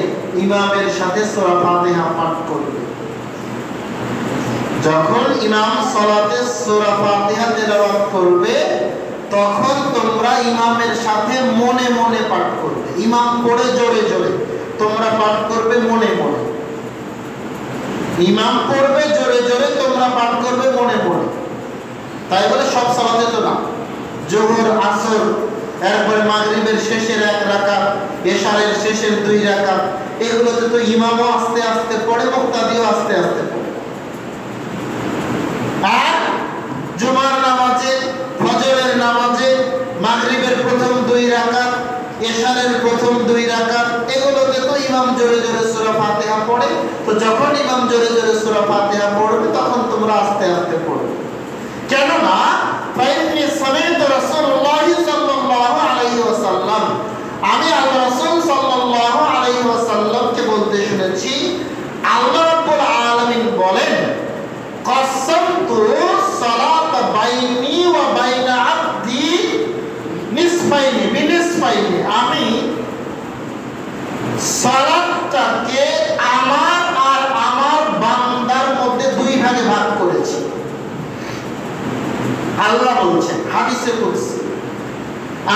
ইমামের সাথে সূরা ফাতিহা পাঠ করবে। যখন ইমাম সালাতে সূরা ফাতিহা তেলাওয়াত করবে তখন তোমরা ইমামের সাথে মনে মনে পাঠ করবে। ইমাম পড়ে জোরে জোরে, তোমরা পাঠ করবে মনে মনে। ইমাম পড়বে জোরে জোরে, তোমরা পাঠ করবে মনে মনে। তাই বলে সব সালাতে তো না, যোহর, আসর, এরপরে মাগরিবের শেষের 1 রাকাত, এশারের শেষের 2 রাকাত, এগুলোতে তো ইমামও আস্তে আস্তে পড়ে, মুক্তাদিও আস্তে আস্তে পড়ে। আর জুমার নামাজে, ফজরের নামাজে, মাগরিবের প্রথম 2 রাকাত, এশারের প্রথম 2 রাকাত, এগুলোতে তো ইমাম ইমাম জোরে জোরে সূরা ফাতিহা পড়ে, তো যখন ইমাম জোরে জোরে সূরা ফাতিহা পড়বে তখন তোমরা আস্তে আস্তে পড়বে। কেননা ফাইন্নি সামি'তু রাসূলুল্লাহি সাল্লাল্লাহু আলাইহি ওয়াসাল্লাম, আমি আল্লাহ রাসূল সাল্লাল্লাহু আলাইহি ওয়াসাল্লামকে বলতে শুনেছি, আল্লাহ রাব্বুল আলামিন বলেন, কাসামতু সালাতা বাইনি ওয়া বাইনা আবদি নিসফাইনি বিনিসফাইনি, আমি সালাতটাকে আমার আর আমার বান্দার মধ্যে দুই ভাগে ভাগ করেছি। আল্লাহ বলছেন হাদিসে কুদসি,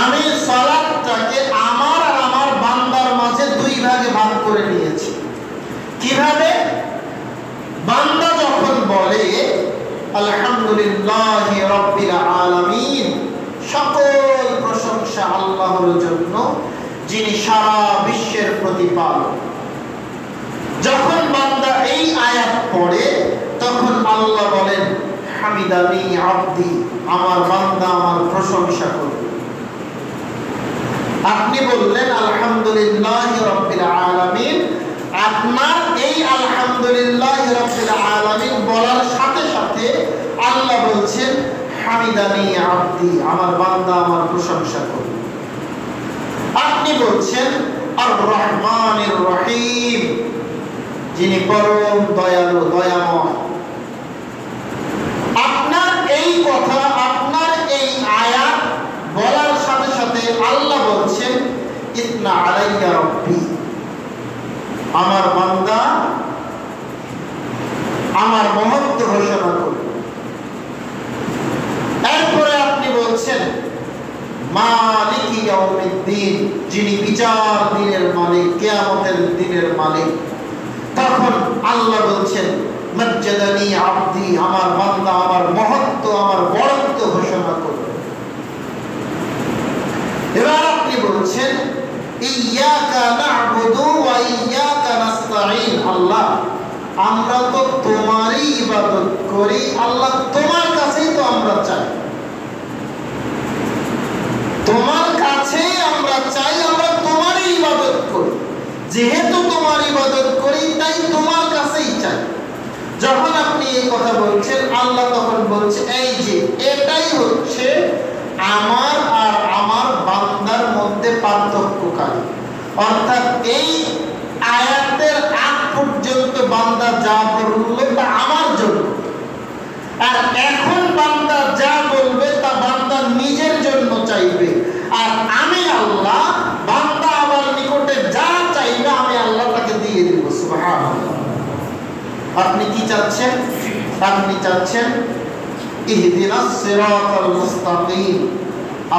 আমি সালাতটাকে আমার আর আমার বান্দার মাঝে দুই ভাগে ভাগ করে নিয়েছি। কিভাবে? বান্দা যখন বলে আলহামদুলিল্লাহি রাব্বিল আলামিন, সকল প্রশংসা আল্লাহর জন্য যিনি সারা বিশ্বের প্রতিপালক, যখন বান্দা এই আয়াত পড়ে তখন আল্লাহ বলেন হামিদানি আবদি, আমার বান্দা আমার প্রশংসা করবে। আপনি বললেন আলহামদুলিল্লাহি রাব্বিল আলামিন, আপনার এই আলহামদুলিল্লাহি রাব্বিল আলামিন বলার সাথে সাথে আল্লাহ বলছেন হামিদানি আবদি, আমার বান্দা আমার প্রশংসা করবে। আপনি বলছেন আর রহমানির রহিম, যিনি পরম দয়ালু দয়াময়। আপনার এই কথা, আপনার এই আয়াত বলার সাথে সাথে আল্লাহ বলছেন ইতনা আলাইয়া রব্বি, আমার বান্দা আমার মহত্ব ঘোষণা করবে। এরপরে আপনি বলছেন মালিকি ইয়াউমিদ্দিন, যিনি বিচার দিনের মালিক, কিয়ামতের দিনের মালিক। তখন আল্লাহ বলছেন মাজ্জাদানি আবদি, আমার বান্দা আমার মহত্ব আমার বড়ত্ব ঘোষণা করবে। এবার আপনি বলছেন ইয়াকা না'বুদু ওয়া ইয়াকা নাস্তাঈন, আল্লাহ আমরা তো তোমারই ইবাদত করি, আল্লাহ তোমার কাছেই তো আমরা চাই, তোমার কাছেই আমরা চাই, আমরা তোমারই ইবাদত করি, যেহেতু তোমার ইবাদত করি তাই তোমার কাছেই চাই। যখন আপনি এই কথা বলছেন আল্লাহ তখন বলছে এই যে এটাই হচ্ছে আমার আর আমার বান্দার মধ্যে পার্থক্যকারী। অর্থাৎ এই আয়াতের আগ পর্যন্ত বান্দা যা বলল তা আমার জন্য, আর এখন বান্দা যা বলবে তা বান্দা নিজের জন্য চাইবে, আর আমি আল্লাহ বান্দা আমার নিকটে যা চাইবে আমি আল্লাহ তাকে দিয়ে দেব। সুবহানাল্লাহ। আপনি কি চাচ্ছেন? আপনি চাচ্ছেন ইহদিনাস সিরাতাল মুস্তাকিম,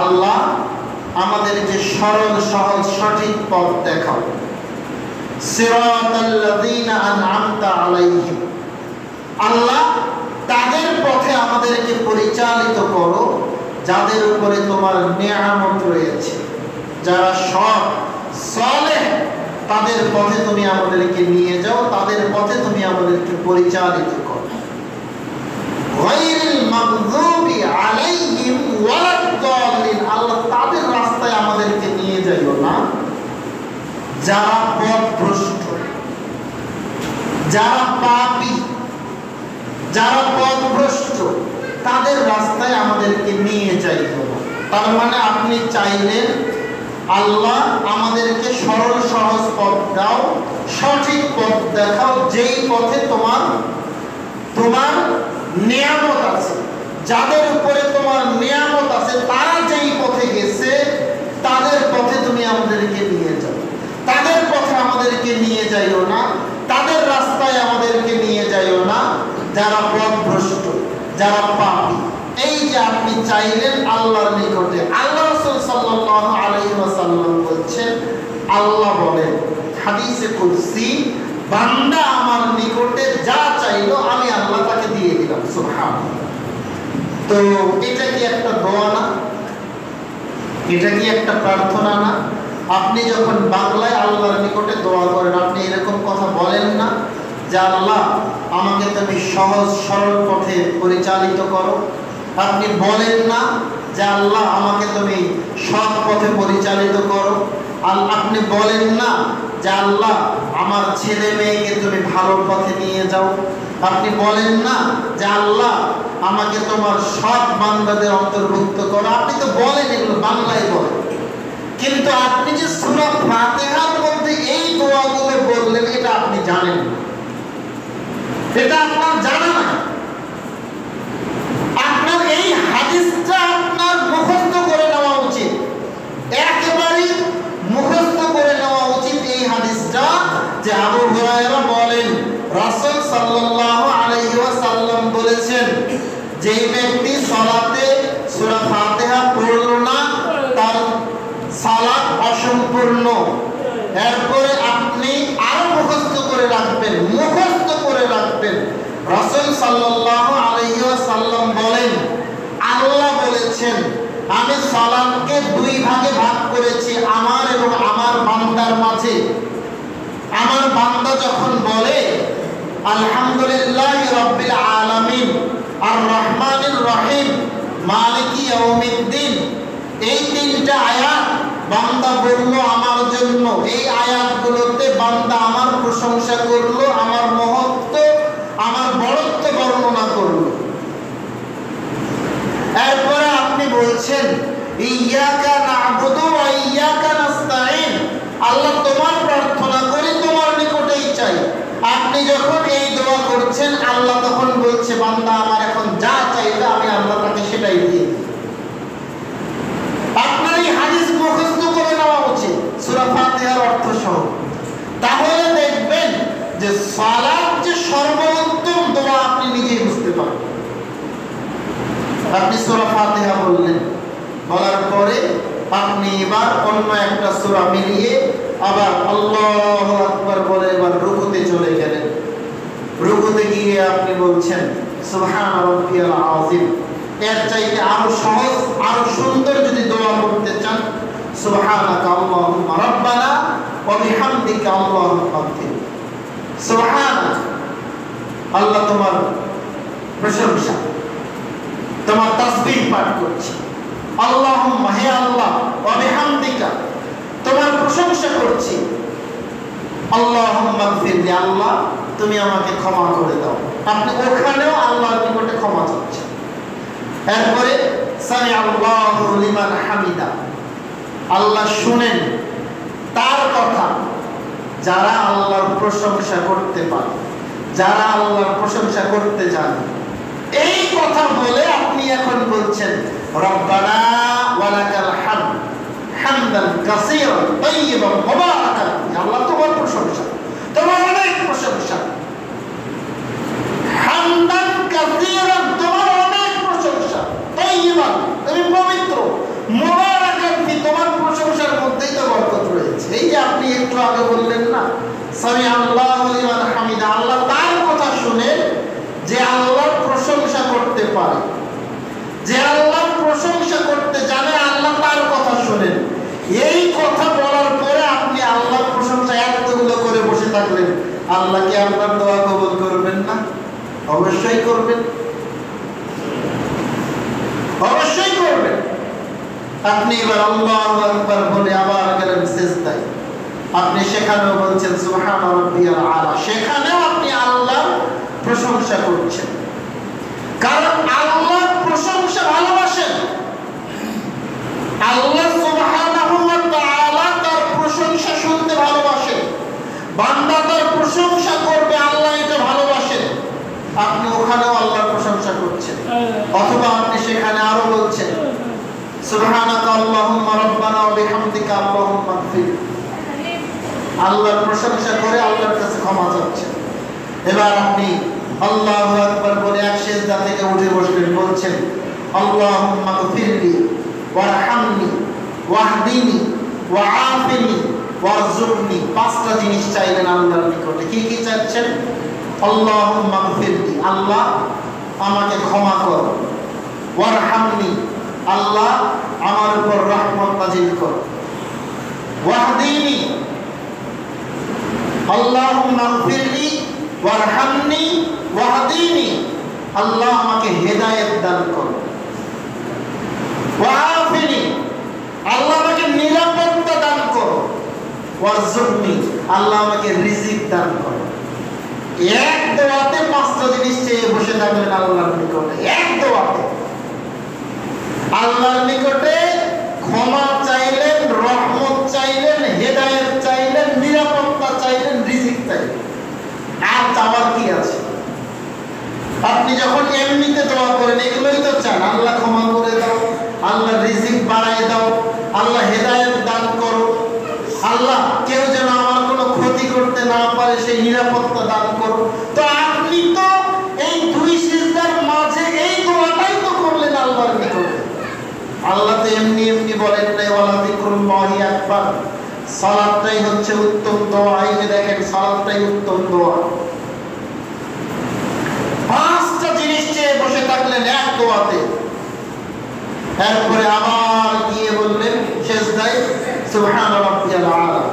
আল্লাহ আমাদেরকে সরল সহজ সঠিক পথ দেখাও। সিরাতাল্লাযীনা আন'আমতা আলাইহিম, আল্লাহ তাদের পথে আমাদেরকে পরিচালিত করো যাদের উপরে তোমার নিয়ামত রয়েছে, যারা সৎ সালেহ তাদের পথে তুমি আমাদেরকে নিয়ে যাও, তাদের পথে তুমি আমাদেরকে পরিচালিত করো। গায়রিল মাগযুবি আলাইহিম ওয়ালাদ-দাল্লিন, আল্লাহ তাদের রাস্তায় আমাদেরকে নিয়ে যাইও না যারা পথভ্রষ্ট, যারা পাপী, যারা পথভ্রষ্ট, তাদের রাস্তায় আমাদেরকে নিয়ে যাইও না। তার মানে আপনি চাইলেন আল্লাহ আমাদেরকে সরল সহজ পথ দাও, সঠিক পথ দেখাও, যেই পথে তোমার নিয়ামত আছে, যাদের উপরে তোমার নিয়ামত আছে তারা যেই পথে গেছে তাদের পথে তুমি আমাদেরকে নিয়ে যাও, তাদের পথে আমাদেরকে নিয়ে যাইও না, তাদের রাস্তায় আমাদেরকে নিয়ে যাইও না যারা পথভ্রষ্ট, যারা পাপী। এই যে আপনি চাইলেন আল্লাহর নিকটে, আল্লাহ রাসূল সাল্লাল্লাহু আলাইহি ওয়াসাল্লাম বলছেন, আল্লাহ বলেন হাদিসে কুদসি, বান্দা আমার নিকটে যা চাইলো আমি আল্লাহ তাকে দিয়ে দিলাম। সুবহানাল্লাহ। তো এটা কি একটা দোয়া না? এটা কি একটা প্রার্থনা না? আপনি যখন বাংলায় আল্লাহর নিকটে দোয়া করেন আপনি এরকম কথা বলেন না যে আল্লাহ আমাকে তুমি সহজ সরল পথে পরিচালিত করো? আপনি বলেন না যে আল্লাহ আমাকে তুমি সৎ পথে পরিচালিত করো? আপনি বলেন না যে আল্লাহ আমার ছেলে মেয়েকে তুমি ভালো পথে নিয়ে যাও। আপনি বলেন না যে আল্লাহ আমাকে তোমার সৎ বান্দাদের অন্তর্ভুক্ত করো। আপনি তো বলেন, এগুলো বাংলায় বলেন, কিন্তু আপনি যে সূরা ফাতিহার মধ্যে এই দোয়াগুলো বললেন এটা আপনি জানেন না, এটা আপনার জানা না। আপনার এই হাদিসটা আপনার মুখস্থ করে নেওয়া উচিত, একেবারে মুখস্থ করে নেওয়া উচিত এই হাদিসটা, যে আবু হুরায়রা বলেন রাসূল সাল্লাল্লাহু আলাইহি ওয়াসাল্লাম বলেছেন, যে ব্যক্তি সালাতে সূরা ফাতিহা পড়ল না তার সালাত অসম্পূর্ণ। এরপরে আপনি আরো মুখস্থ করে রাখবেন, মুখস্থ করে রাখবেন। রাসূল সাল্লাল্লাহু আলাইহি ওয়াসাল্লাম বলেন, আল্লাহ বলেছেন আমি সালাতকে দুই ভাগে ভাগ করেছি আমার এবং আমার বান্দার মাঝে। আমার বান্দা যখন বলে আলহামদুলিল্লাহি রাব্বিল আলামিন আর রহমানির রহিম মালিকি ইয়াউমিদ্দিন, এই তিনটা আয়াত বান্দা বলল আমার জন্য, এই আয়াতগুলোতে বান্দা আমার প্রশংসা করলো, আমার মহত্ব, আমার বড়ত্ব বর্ণনা করলো। এরপরে আপনি বলছেন ইয়্যাকা না'বুদু ওয়া ইয়্যাকা নাস্তাঈন, আল্লাহ তোমার প্রার্থনা করি, তোমার নিকটেই চাই। আপনি যখন এই দোয়া করছেন আল্লাহ তখন বলছে বান্দা আমার এখন যা চাইবে আমি আল্লাহ তাকে সেটাই দিয়ে দিই। আপনার এই হাদিস মুখস্থ করে নেওয়া উচিত সূরা ফাতিহার অর্থ সহ। তাহলে দেখবেন যে সালাত যে সর্বোত্তম দোয়া আপনি নিজেই বুঝতে পারবেন। আপনি সূরা ফাতিহা বললেন, বলার পরে আপনি এবার অন্য একটা সূরা মিলিয়ে আবার আল্লাহু আকবার বলে এবার রুকুতে চলে গেলেন। রুকুতে গিয়ে আপনি বলছেন সুবহান রাব্বিয়াল আযীম। এর চাইতে আরো সহজ, আরো সুন্দর যদি দোয়া করতে চান সুবহানাকা আল্লাহুম্মা রাব্বানা ওয়া বিহামদিকা আল্লাহুম্মা গফির। সুবহান, আল্লাহ তোমার প্রশংসা, তোমার তাসবিহ পাঠ করছি। আল্লাহুম্মা, হে আল্লাহ, ওয়া বিহামদিকা, তোমার প্রশংসা করছি। আল্লাহুম্মা গফিরলি, আল্লাহ তুমি আমাকে ক্ষমা করে দাও। আপনি ওখানেও আল্লাহর নিকটে ক্ষমা চাচ্ছেন। এরপরে সামিআল্লাহু লিমান হামিদা, আল্লাহ শুনেন তার কথা যারা আল্লাহর প্রশংসা করতে পারে, যারা আল্লাহর প্রশংসা করতে জানে। এই কথা বলে আপনি এখন বলছেন রব্বানা ওয়া লাকাল হামদ হামদান কাসীরান তাইয়িবান মুবারাকান, আল্লাহ তোমার প্রশংসা, তোমার অনেক প্রশংসা। হামদান কাসীরান, তোমার অনেক প্রশংসা। তাইয়িবান, তুমি পবিত্র। মুবারাকান, তোমার প্রশংসার মধ্যেই তো বরকত রয়েছে। এই যে আপনি একটু আগে বললেন না সামিআল্লাহু লিমান হামিদা, আল্লাহ তার কথা শুনে যে আল্লাহর প্রশংসা করতে পারে, যে আল্লাহর প্রশংসা করতে জানে, আল্লাহ তার কথা শুনেন। এই কথা বলার পরে আপনি আল্লাহর প্রশংসা এতগুলো করে বসে থাকলেন, আল্লাহ কি আপনার দোয়া কবুল করবেন না? অবশ্যই করবেন, অবশ্যই করবেন। আপনি এবার আল্লাহু আকবার বলে আবার গেলেন সিজদায়। আপনি সেখানেও বলছেন সুবহান রাব্বিয়াল আলা, সেখানেও আপনি আল্লাহর প্রশংসা করছেন। কারণ আল্লাহর প্রশংসা ভালোবাসেন। আল্লাহ সুবহানাহু ওয়া তাআলা তার প্রশংসা শুনতে ভালোবাসেন। বান্দা তার প্রশংসা করবে, আল্লাহ এটা ভালোবাসেন। আপনি ওখানেও আল্লাহর প্রশংসা করছেন, অথবা আপনি সেখানে আরো বলছেন সুবহানাকা আল্লাহুম্মা রাব্বানা ওয়া বিহামদিকা আল্লাহুম্মা গফির। আল্লাহর প্রশংসা করে আল্লাহর কাছে ক্ষমা চাচ্ছেন। এবার আপনি আল্লাহু আকবার বলে এক সিজদা থেকে উঠে বসলেন, বলছেন আল্লাহুম্মা গফিরলি ওয়ারহামনি ওয়াহদিনি ওয়াআফিনি ওয়ারযুকনি। পাঁচটা জিনিস চাইলেন আল্লাহর নিকটে। কি কি চাচ্ছেন? আল্লাহুম্মা গফিরলি, আল্লাহ আমাকে ক্ষমা করো। ওয়ারহামনি, আল্লাহ আমার উপর রহমত নাজিল করো। ওয়াহদিনি, আল্লাহুম্মা গফিরলি ওয়ারহামনি ওয়াহদিনি, আল্লাহ আমাকে হেদায়েত দান করো। ওয়াআফিনি, আল্লাহ আমাকে নিরাপত্তা দান করো। ওয়ারযুকনি, আল্লাহ আমাকে রিজিক দান করো। এক দোয়াতে 5টা জিনিস চেয়ে বসে থাকলেন আল্লাহর নিকটে। এক দোয়াতে আল্লাহর নিকটে ক্ষমা চাইলেন, রহমত চাইলেন, হেদায়েত চাইলেন, নিরাপত্তা চাইলেন, রিজিক চাইলেন। আর চাওয়ার কি আছে? আপনি যখন এমনিতে দোয়া করেন এগুলোই তো চান, আল্লাহ ক্ষমা করে দাও, আল্লাহ রিজিক বাড়ায় দাও, আল্লাহ হেদায়েত দান করো, আল্লাহ কেউ যেন আমার কোনো ক্ষতি করতে না পারে সেই নিরাপত্তা দান করো। তো আপনি তো এই দুই সিজদার মাঝে এই দোয়াটাই তো করলেন আল্লাহর নিকটে। আল্লাহ তো এমনি এমনি বলেন নাই ওয়ালা যিকরুল্লাহি আকবার। সালাতটাই হচ্ছে উত্তম দোয়া। এই যে দেখেন সালাতটাই উত্তম দোয়া। 5টা জিনিস চেয়ে বসে থাকলেন এক দোয়াতে। এরপরে আবার গিয়ে বললেন সিজদায় সুবহান রাব্বিয়াল আলা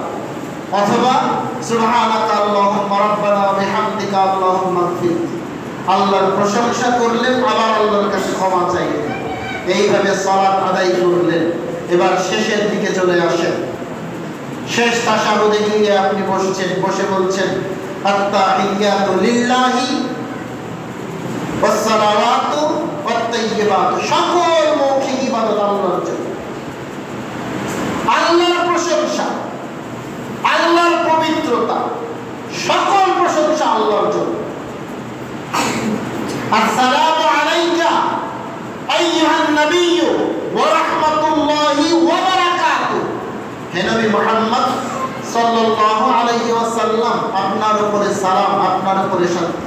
অথবা সুবহানাকা আল্লাহুম্মা রাব্বানা ওয়া বিহামদিকা আল্লাহুম্মা গফিরলি। আল্লাহর প্রশংসা করলেন, আবার আল্লাহর কাছে ক্ষমা চাইলেন। এইভাবে সালাত আদায় করলেন। এবার শেষের দিকে চলে আসেন। শেষ তাশাহুদে গিয়ে আপনি বসছেন, বসে বলছেন আত-তাহিয়াতু লিল্লাহি ওয়াস সালাওয়াতু ওয়াত তাইয়্যিবাতু। সকল মৌখিক ইবাদত আল্লাহর জন্য। আল্লাহর প্রশংসা, আল্লাহর পবিত্রতা, সকল প্রশংসা আল্লাহর জন্য। আসসালামু আলাইকা আইয়ুহান নাবিয়্যু ওয়া রাহমাতুল্লাহি ওয়া বারাকাতুহু। হে নবী মুহাম্মদ সাল্লাল্লাহু আলাইহি ওয়াসাল্লাম, আপনার উপরে সালাম, আপনার উপরে শান্তি।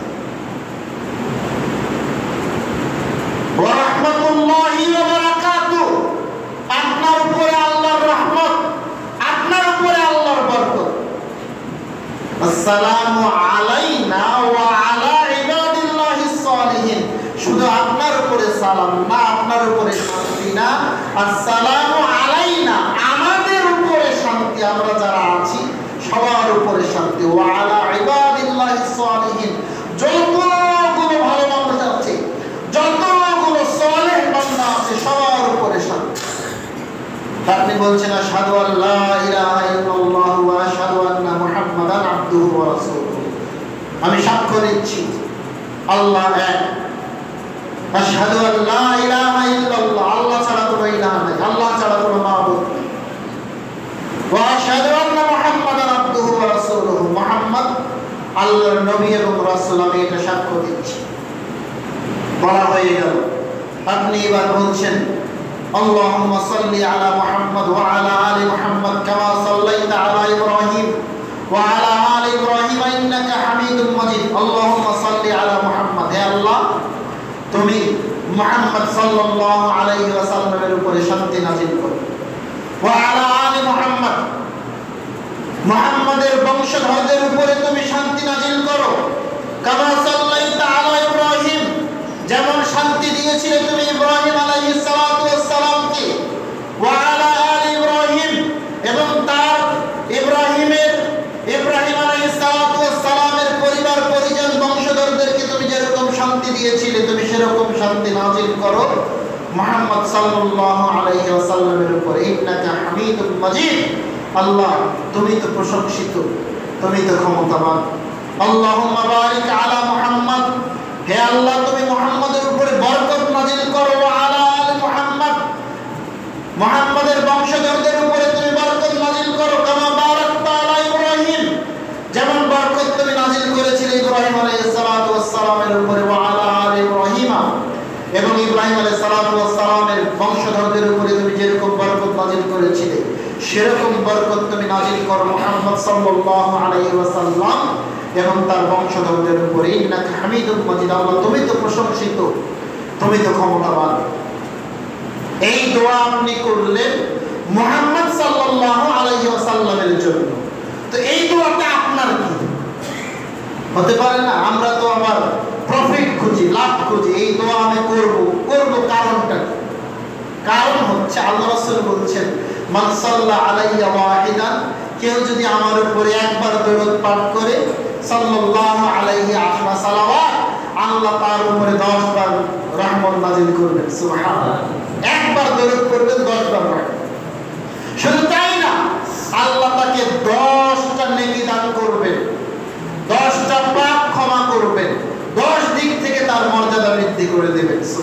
ওয়া রাহমাতুল্লাহি ওয়া বারাকাতুহু, আপনার উপরে আল্লাহর রহমত, আপনার উপরে আল্লাহর বরকত। আসসালামু আলাইনা ওয়া আলা ইবাদিল্লাহিস সালিহিন, শুধু আপনার উপরে সালাম না, আপনার উপরে শান্তি না, আসসালামু আলাইনা, আমাদের উপরে শান্তি, আমরা যারা আছি সবার উপরে শান্তি। ওয়া আলা ইবাদিল্লাহিস সালিহিন, যতগুলো ভালো মানুষ আছে, যতগুলো সালেহ বান্দা আছে সবার উপরে শান্তি। আপনি বলছেন আশহাদু আল্লা ইলাহা ইল্লাল্লাহু ওয়া আশহাদু আন্না মুহাম্মাদান আবদুহু ওয়া রাসূলুহু, আমি সাক্ষ্য দিচ্ছি আল্লাহ এক। আশহাদু আল্লা ইলাহা ইল্লাল্লাহ, আল্লাহ ছাড়া কোনো ইলাহ নেই, আল্লাহ ছাড়া কোনো মাবুদ নেই। ওয়া আশহাদু আন্না মুহাম্মাদান আবদুহু ওয়া রাসূলুহু, মুহাম্মদ আল্লাহর নবী এবং রাসূল, আমি এটা সাক্ষ্য দিচ্ছি। বলা হয়ে গেল। আপনি এবার বলছেন আল্লাহুম্মা সাল্লি আলা মুহাম্মদ ওয়া আলা আলি মুহাম্মদ কামা সাল্লাইতা আলা ইব্রাহিম ওয়া আলা আলি ইব্রাহিম ইন্নাকা হামিদুম মাজিদ। আল্লাহুম্মা সাল্লি আলা মুহাম্মদ, হে আল্লাহ তুমি মুহাম্মদ সাল্লাল্লাহু আলাইহি ওয়াসাল্লামের উপরে শান্তি নাযিল করো। ওয়া আলা আলি মুহাম্মদ, মুহাম্মদের বংশধরদের উপরে তুমি শান্তি নাযিল করো। কামা সাল্লাইতা আলা ইব্রাহিম, যেমন শান্তি দিয়েছিলে তুমি ইব্রাহিম আলাইহিস সালাতু ওয়াস সালামকে। ওয়া আলা আলি ইব্রাহিম, এবং তার ইব্রাহিম আলাইহিস সালাতু ওয়াস সালামের পরিবার পরিজন বংশধরদেরকে তুমি যেরকম শান্তি দিয়েছিলে তুমি সেরকম শান্তি নাযিল করো মুহাম্মদ সাল্লাল্লাহু আলাইহি ওয়াসাল্লামের উপর। ইন্নাকা হামিদুম মাজিদ, আল্লাহ তুমি তো প্রশংসিত, তুমি তো ক্ষমতাবান। আল্লাহুম্মা বারিক আলা মুহাম্মদ, হে আল্লাহ তুমি মুহাম্মদের উপরে বরকত নাযিল করো। ওয়া আলা আলি মুহাম্মদ, মুহাম্মদের বংশধরদের উপরে তুমি বরকত নাযিল করো। কামা বারাকতা আলা ইব্রাহিম, যেমন বরকত তুমি নাযিল করেছিলে ইব্রাহিম আলাইহিস সালাতু ওয়াস সালামের উপরে। ওয়া আলা আলি ইব্রাহিম, এবং ইব্রাহিম আলাইহিস সালাতু ওয়াস সালামের বংশধরদের উপরে তুমি যেরকম বরকত নাযিল করেছিলে সেরকম বরকত তুমি নাযিল করো মুহাম্মদ সাল্লাল্লাহু আলাইহি ওয়াসাল্লাম এবং তার বংশধরদের উপরে। ইন্নাকা হামিদুম মাজিদ, আল্লাহ তুমি তো প্রশংসিত, তুমি তো ক্ষমতাবান। এই দোয়া আপনি করলেন মুহাম্মদ সাল্লাল্লাহু আলাইহি ওয়াসাল্লামের জন্য। তো এই দোয়াটা আপনার কি হতে পারে না? আমরা তো আবার প্রফিট খুঁজি, লাভ খুঁজি, এই দোয়া আমি করব কারণটা কি? কারণ হচ্ছে আল্লাহ রাসূল বলছেন মান সাল্লা আলাইয়া ওয়াহিদান, কেউ যদি আমার উপরে একবার দরুদ পাঠ করে সাল্লাল্লাহু আলাইহি আশরা সালাওয়াত, আল্লাহ তার উপরে 10 বার রহমত নাযিল করবেন। সুবহানাল্লাহ, একবার দরুদ করবেন 10 বার রহমত। শুধু তাই না, আল্লাহ তাকে 10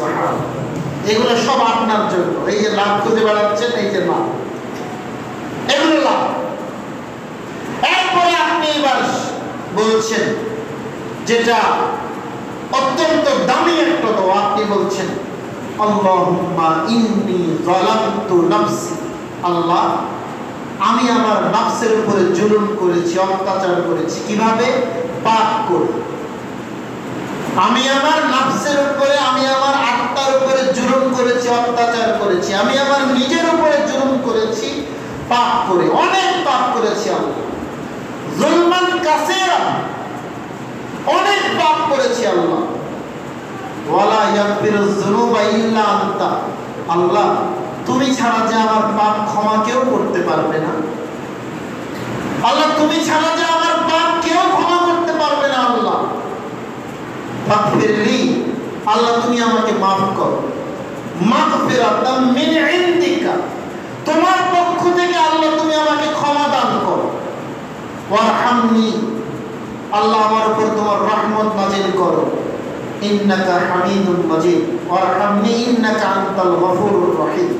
সুবহানাল্লাহ। এগুলো সব আপনার জন্য। এই যে লাভ খুঁজে বেড়াচ্ছেন, এই যে লাভ, এগুলো লাভ। এরপরে আপনি এবার বলছেন যেটা অত্যন্ত দামি একটা দোয়া, আপনি বলছেন আল্লাহুম্মা ইন্নী যালামতু নাফসি, আল্লাহ আমি আমার নফসের উপরে জুলুম করেছি, অত্যাচার করেছি। কিভাবে? পাপ করে। আমি আমার নফসের উপরে, আমি আমার আত্মার উপরে জুলুম করেছি, অত্যাচার করেছি। আমি আমার নিজের উপরে জুলুম করেছি পাপ করে, অনেক পাপ করেছি আল্লাহ। যুলমান কাসীরা, অনেক পাপ করেছি আল্লাহ। ওয়ালা ইয়াগফিরুয যুনুবা ইল্লা আনতা, আল্লাহ তুমি ছাড়া যে আমার পাপ ক্ষমা কেউ করতে পারবে না। আল্লাহ তুমি ছাড়া যে আমার পাপ কেউ ক্ষমা করতে পারবে না। আল্লাহ ফাগফিরলি, আল্লাহ তুমি আমাকে মাফ করো। মাগফিরাতাম মিন ইনদিকা, তোমার পক্ষ থেকে আল্লাহ তুমি আমাকে ক্ষমা দান করো। ওয়ারহামনি, আল্লাহ আমার উপর তোমার রহমত নাযিল করো। ইন্নাকা হামিদুম মাজিদ, ওয়ারহামনি ইন্নাকা আনতাল গফুরুর রহিম।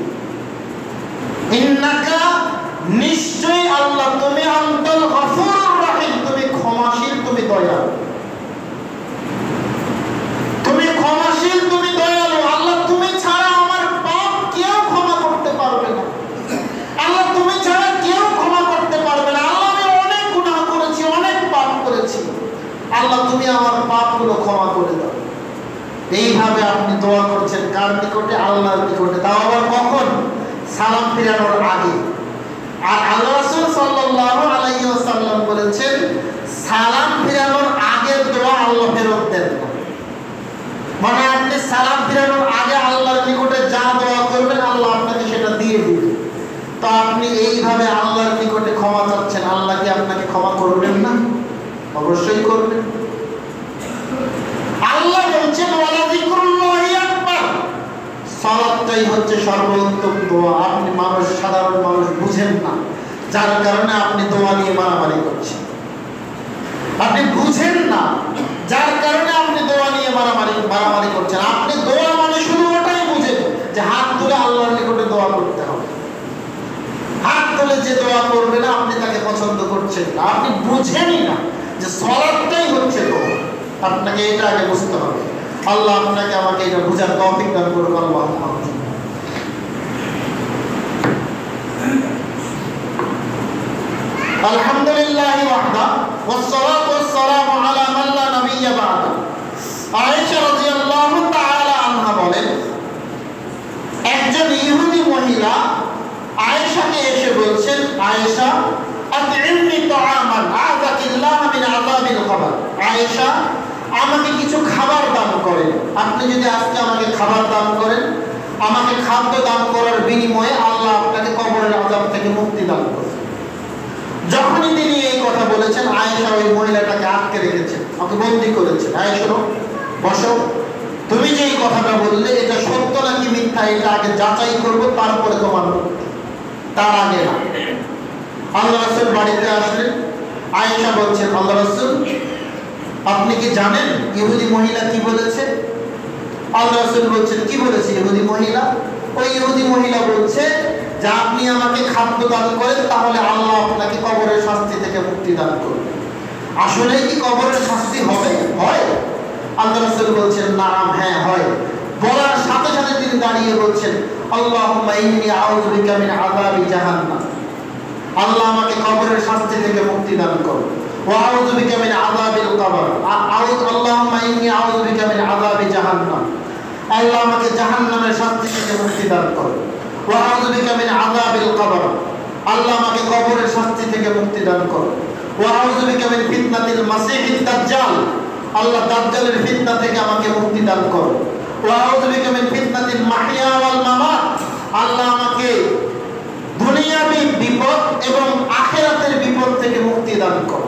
ইন্নাকা, নিশ্চয়ই আল্লাহ তুমি আনতাল গফুরুর রহিম, তুমি ক্ষমাশীল, তুমি দয়ালু। তুমি ক্ষমাশীল, তুমি দয়ালু। আল্লাহ তুমি ছাড়া আমার পাপ কেউ ক্ষমা করতে পারবে না। আল্লাহ তুমি ছাড়া কেউ ক্ষমা করতে পারবে না। আল্লাহ আমি অনেক গুনাহ করেছি, অনেক পাপ করেছি, আল্লাহ তুমি আমার পাপগুলো ক্ষমা করে দাও। এইভাবে আপনি দোয়া করছেন কার নিকটে? আল্লাহর নিকটে। তাও আবার কখন? সালাম ফিরানোর আগে। আর আল্লাহ রাসূল সাল্লাল্লাহু আলাইহি ওয়াসাল্লাম বলেছেন সালাম ফিরানোর আগের দোয়া আল্লাহ ফেরত দেন না। মানে আপনি সালাম ফিরানোর আগে আল্লাহর নিকটে যা দোয়া করবেন আল্লাহ আপনাকে সেটা দিয়ে দিবেন। তো আপনি এইভাবে আল্লাহর নিকটে ক্ষমা চাচ্ছেন, আল্লাহ কি আপনাকে ক্ষমা করবেন না? অবশ্যই করবেন। আল্লাহ বলছেন ওয়ালা যিকরুল্লাহি আকবার, সালাতটাই হচ্ছে সর্বোত্তম দোয়া। আপনি মানুষ, সাধারণ মানুষ বুঝেন না, যার কারণে আপনি দোয়া নিয়ে মারামারি করছেন। আপনি বুঝেন না, যার কারণে আপনি দোয়া নিয়ে মারামারি করছেন। আপনি দোয়া মানে শুধু ওটাই বুঝেন যে হাত তুলে আল্লাহর নিকটে দোয়া করতে হবে। হাত তুলে যে দোয়া করবে না আপনি তাকে পছন্দ করছেন না। আপনি বুঝেনই না যে সালাতটাই হচ্ছে দোয়া। আপনাকে এটা আগে বুঝতে হবে। আল্লাহ আপনাকে আমাকে এটা বুঝার তৌফিক দান করুন। আল্লাহুম্মা আমিন। আলহামদুলিল্লাহি ওয়াহদা ওয়াসসালাতু ওয়াসসালামু আলা মান লা নাবিয়্যা বা'দা। আয়েশা রাদিয়াল্লাহু তাআলা আনহা বলেন, একজন ইহুদি মহিলা আয়েশাকে এসে বলছেন, আয়েশা আত'ইমনি তাআমান আযাকিল্লাহু মিন আযাবিল কবর। আয়েশা আমাকে কিছু খাবার দান করেন। আপনি যদি আজকে আমাকে খাবার দান করেন, আমাকে খাদ্য দান করার বিনিময়ে আল্লাহ আপনাকে কবরের আযাব থেকে মুক্তি দান করবেন। যখনই তিনি এই কথা বলেছেন আয়েশা ওই মহিলাটাকে আটকে রেখেছেন, ওকে বন্দী করেছেন। আয়েশা বসো, তুমি যে এই কথাটা বললে এটা সত্য নাকি মিথ্যা এটা আগে যাচাই করব, তারপরে তোমার মুক্তি, তার আগে না। আল্লাহ রাসূল বাড়িতে আসলেন। আয়েশা বলছেন, আল্লাহ রাসূল আপনি কি জানেন ইহুদি মহিলা কি বলেছে? আল্লাহ রাসূল বলছেন, কি বলেছে ইহুদি মহিলা? ওই ইহুদি মহিলা বলছে যে আপনি আমাকে খাদ্য দান করেন তাহলে আল্লাহ আপনাকে কবরের শাস্তি থেকে মুক্তি দান করবেন। আসলে কি কবরের শাস্তি হবে? হয়? আল্লাহ রাসূল বলছেন, নাম, হ্যাঁ হয়। বলার সাথে সাথে তিনি দাঁড়িয়ে বলছেন, আল্লাহুম্মা ইন্নী আউযু বিকা মিন আযাবি জাহান্নাম, আল্লাহ আমাকে কবরের শাস্তি থেকে মুক্তি দান করো। ওয়া আউযু বিকা মিন আযাবিল কবর, আল্লাহুম্মা ইন্নী আউযু বিকা মিন আযাবি জাহান্নাম, আল্লাহ আমাকে জাহান্নামের শাস্তি থেকে মুক্তি দান করো। ওয়া আউযু বিকা মিন আযাবিল কবর, আল্লাহ আমাকে কবরের শাস্তি থেকে মুক্তি দান করো। ওয়া আউযু বিকা মিন ফিতনাতিল মাসীহিদ দাজ্জাল, আল্লাহ দাজ্জালের ফিতনা থেকে আমাকে মুক্তি দান করো। ওয়া আউযু বিকা মিন ফিতনাতিল মাহইয়া ওয়াল মামাত, আল্লাহ আমাকে দুনিয়াবি বিপদ এবং আখিরাতের বিপদ থেকে মুক্তি দান করো।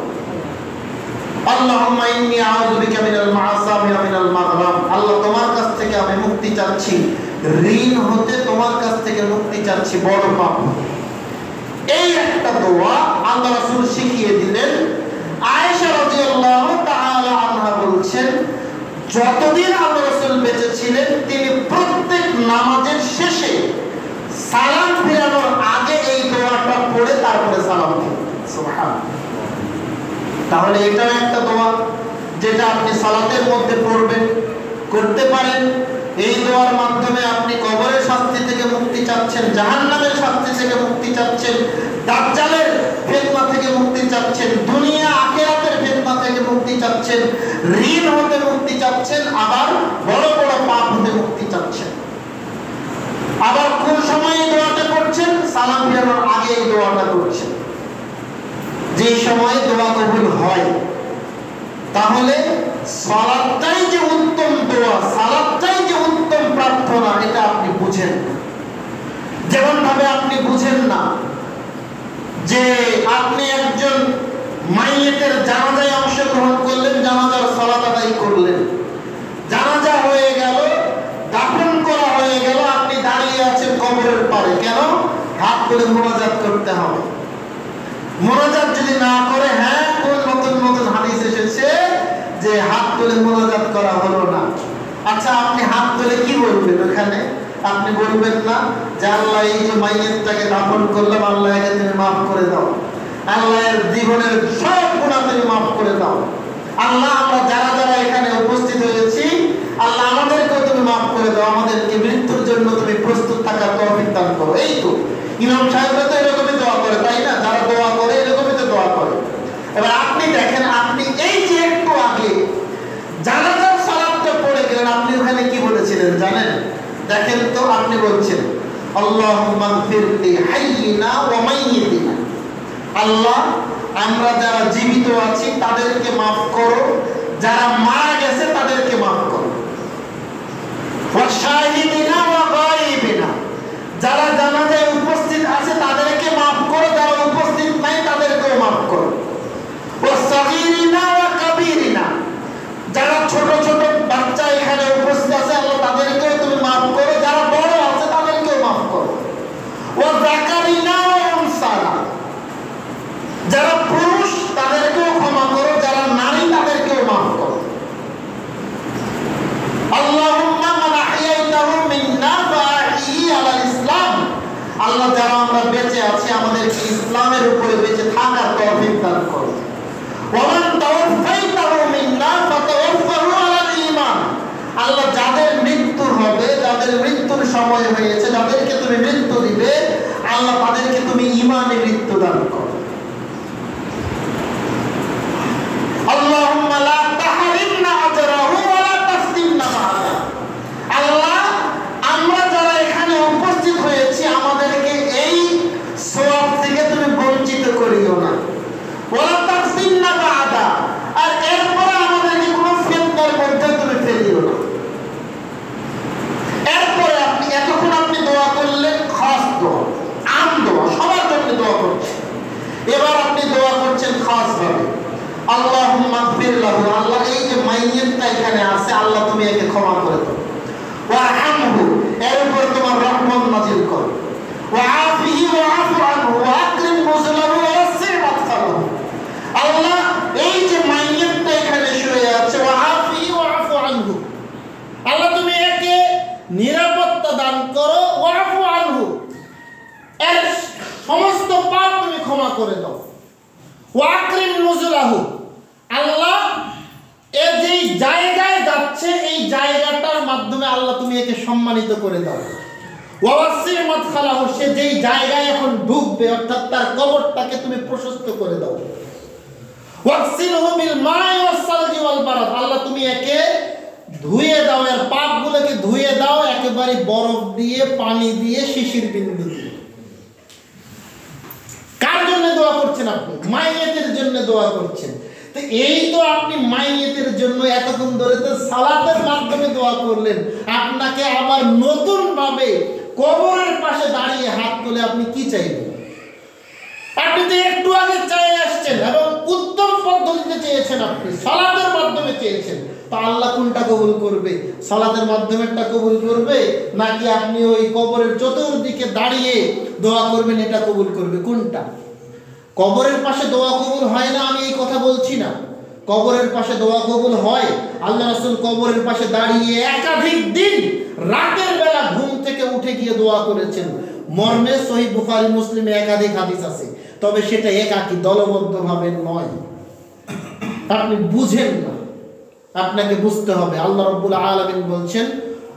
আল্লাহুম্মা ইন্নী আউযু বিকা মিনাল মাআসামি ওয়া মিনাল মাগরাম, আল্লাহ তোমার কাছ থেকে আমি মুক্তি চাচ্ছি, ঋণ হতে তোমার কাছ থেকে মুক্তি চাচ্ছি, বড় পাপ। এই একটা দোয়া আল্লাহ রাসূল শিখিয়ে দিলেন। আয়েশা রাদিয়াল্লাহু তাআলা আনহা বলছেন, যতদিন আল্লাহ রাসূল বেঁচে ছিলেন তিনি প্রত্যেক নামাজের শেষে সালাম ফেরানোর আগে এই দোয়াটা পড়ে তারপরে সালাম ফেরান। সুবহানাল্লাহ। তাহলে এটাও একটা দোয়া যেটা আপনি সালাতের মধ্যে পড়বেন, করতে পারেন। এই দোয়ার মাধ্যমে আপনি কবরের শাস্তি থেকে মুক্তি চাচ্ছেন, জাহান্নামের শাস্তি থেকে মুক্তি চাচ্ছেন, দাজ্জালের ফিতনা থেকে মুক্তি চাচ্ছেন, দুনিয়া আখিরাতের ফিতনা থেকে মুক্তি চাচ্ছেন, ঋণ হতে মুক্তি চাচ্ছেন, আবার বড় বড় পাপ হতে মুক্তি চাচ্ছেন। আবার কোন সময় এই দোয়াটা করছেন? সালাম ফেরানোর আগে এই দোয়াটা করছেন, যে সময় দোয়া কবুল হয়। তাহলে সালাতটাই যে উত্তম দোয়া, সালাতটাই যে উত্তম প্রার্থনা, এটা আপনি বুঝেন। যেমন ভাবে আপনি বুঝেন না যে আপনি একজন মাইয়েতের জানাজায় অংশগ্রহণ করলেন, জানাজার সালাত আদায় করলেন, জানাজা হয়ে গেল, দাফন করা হয়ে গেল, আপনি দাঁড়িয়ে আছেন কবরের পারে। কেন? হাত তুলে মোনাজাত করতে হবে। মোনাজাত যদি না করে, হ্যাঁ, কোন নতুন নতুন হাদিস এসেছে যে হাত তুলে মোনাজাত করা হলো না। আচ্ছা, আপনি হাত তুলে কি বলবেন ওখানে? আপনি বলবেন না যে আল্লাহ এই যে মাইয়েতটাকে দাফন করলাম, আল্লাহ একে তুমি মাফ করে দাও, আল্লাহ এর জীবনের সব গুনাহ তুমি মাফ করে দাও, আল্লাহ আমরা যারা যারা এখানে উপস্থিত হয়েছি, আল্লাহ আমাদেরকেও তুমি মাফ করে দাও, আমাদেরকে মৃত্যুর জন্য তুমি প্রস্তুত থাকার তৌফিক দান করো। এই তো ইমাম সাহেবরা তো এরকমই দোয়া করে, তাই না? যারা দোয়া করে এরকমই তো দোয়া করে। এবার আপনি দেখেন, আপনি এই যে একটু আগে জানাজার সালাতটা পড়ে গেলেন, আপনি ওখানে কি বলেছিলেন জানেন? দেখেন তো, আপনি বলছেন আল্লাহুম্মা গফিরলি হাইয়িনা ওয়া মাইয়িতিনা, আল্লাহ আমরা যারা জীবিত আছি তাদেরকে মাফ করো, যারা মারা গেছে তাদেরকে মাফ করো, ওয়া শাহিদিনা ওয়া গায়িবিনা, যারা জানাজায় উপস্থিত আছে তাদেরকে মাফ করো, যারা উপস্থিত নাই তাদেরকেও মাফ করো, ওয়া সাগীরিনা ওয়া কাবীরিনা, যারা ছোট ছোট বাচ্চা এখানে উপস্থিত আছে আল্লাহ তাদেরকেও তুমি মাফ করো, যারা বড় আছে তাদেরকেও মাফ করো, ওয়া যাকারিনা ওয়া উনসানা, যারা পুরুষ তাদেরকেও ক্ষমা করো, যারা নারী তাদেরকেও মাফ করো। আল্লাহুম্মা মান আহইয়াতাহু মিন্না ফাআহি আলাল ইসলাম, আল্লাহ যারা আমরা বেঁচে আছি আমাদেরকে ইসলামের উপরে বেঁচে থাকার তৌফিক দান করো। ওয়া মান তাওয়াফাইতাহু মিন্না ফাতাওয়াফাহু আলাল ঈমান, আল্লাহ যাদের মৃত্যু হবে, যাদের মৃত্যুর সময় হয়েছে, যাদেরকে তুমি মৃত্যু দিবে, আল্লাহ তাদেরকে তুমি ঈমানে মৃত্যু দান করো। আল্লাহুম্মা লা তাহরিমনা আজরাহু ওয়া লা তাফতিননা মা'আহু, আল্লাহ আমরা যারা এখানে উপস্থিত হয়েছি আমাদেরকে এই সওয়াব থেকে তুমি বঞ্চিত করিও না, ওয়া লা তাফতিননা বা'দা, আর এরপরে আমাদেরকে কোনো ফিতনার মধ্যে তুমি ফেলিও না। এরপরে আপনি এতক্ষণ আপনি দোয়া করলেন খাস দোয়া, আম দোয়া, সবার জন্য দোয়া করছেন। এবার আপনি দোয়া করছেন খাস ভাবে, আল্লাহুম্মা গফির লাহু, আল্লাহ এই যে মাইয়িতটা এখানে আছে আল্লাহ তুমি একে ক্ষমা করে দাও, ওয়ারহামহু, এর উপর তোমার রহমত নাযিল করো, ওয়াআফিহি ওয়াআফু আনহু ওয়া আকরিম নুজুলাহু ওয়া ওয়াসি' মাদখালাহু, আল্লাহ এই যে মাইয়িতটা এখানে শুয়ে আছে, ওয়াআফিহি ওয়াআফু আনহু, আল্লাহ তুমি একে নিরাপত্তা দান করো, ওয়াআফু আনহু, এর সমস্ত পাপ তুমি ক্ষমা করে দাও, ওয়া আকরিম নুজুলাহু, আল্লাহ এ যেই জায়গায় যাচ্ছে এই জায়গাটার মাধ্যমে আল্লাহ তুমি একে সম্মানিত করে দাও, ওয়া ওয়াসি' মাদখালাহু, সে যেই জায়গায় এখন ঢুকবে অর্থাৎ তার কবরটাকে তুমি প্রশস্ত করে দাও, ওয়াগসিলহু বিল মা'i ওয়াস সালজি ওয়াল বারাদ, আল্লাহ তুমি একে ধুয়ে দাও, এর পাপগুলোকে ধুয়ে দাও একেবারে বরফ দিয়ে, পানি দিয়ে, শিশির বিন্দু দিয়ে। কার জন্য দোয়া করছেন আপনি? মাইয়েতের জন্য দোয়া করছেন। তো এই তো আপনি মাইয়েতের জন্য এতক্ষণ ধরে তো সালাতের মাধ্যমে দোয়া করলেন, আপনাকে আবার নতুন ভাবে কবরের পাশে দাঁড়িয়ে হাত তুলে আপনি কি চাইবেন? আপনি তো একটু আগে চাই আসছেন এবং উত্তম পদ্ধতিতে চেয়েছেন, আপনি সালাতের মাধ্যমে চেয়েছেন, তো আল্লাহ কোনটা কবুল করবে? সালাতের মাধ্যমেরটা কবুল করবে নাকি আপনি ওই কবরের চতুর্দিকে দাঁড়িয়ে দোয়া করবেন এটা কবুল করবে? কোনটা? কবরের পাশে দোয়া কবুল হয় না আমি এই কথা বলছি না, কবরের পাশে দোয়া কবুল হয়। আল্লাহ রাসূল কবরের পাশে দাঁড়িয়ে একাধিক দিন রাতের বেলা ঘুম থেকে উঠে গিয়ে দোয়া করেছেন। মর্মে সহিহ বুখারী মুসলিমে একাধিক হাদিস আছে, তবে সেটা একাকী দলবদ্ধভাবে নয়। আপনি বুঝেন না, আপনাকে বুঝতে হবে। আল্লাহ রাব্বুল আলামিন বলছেন,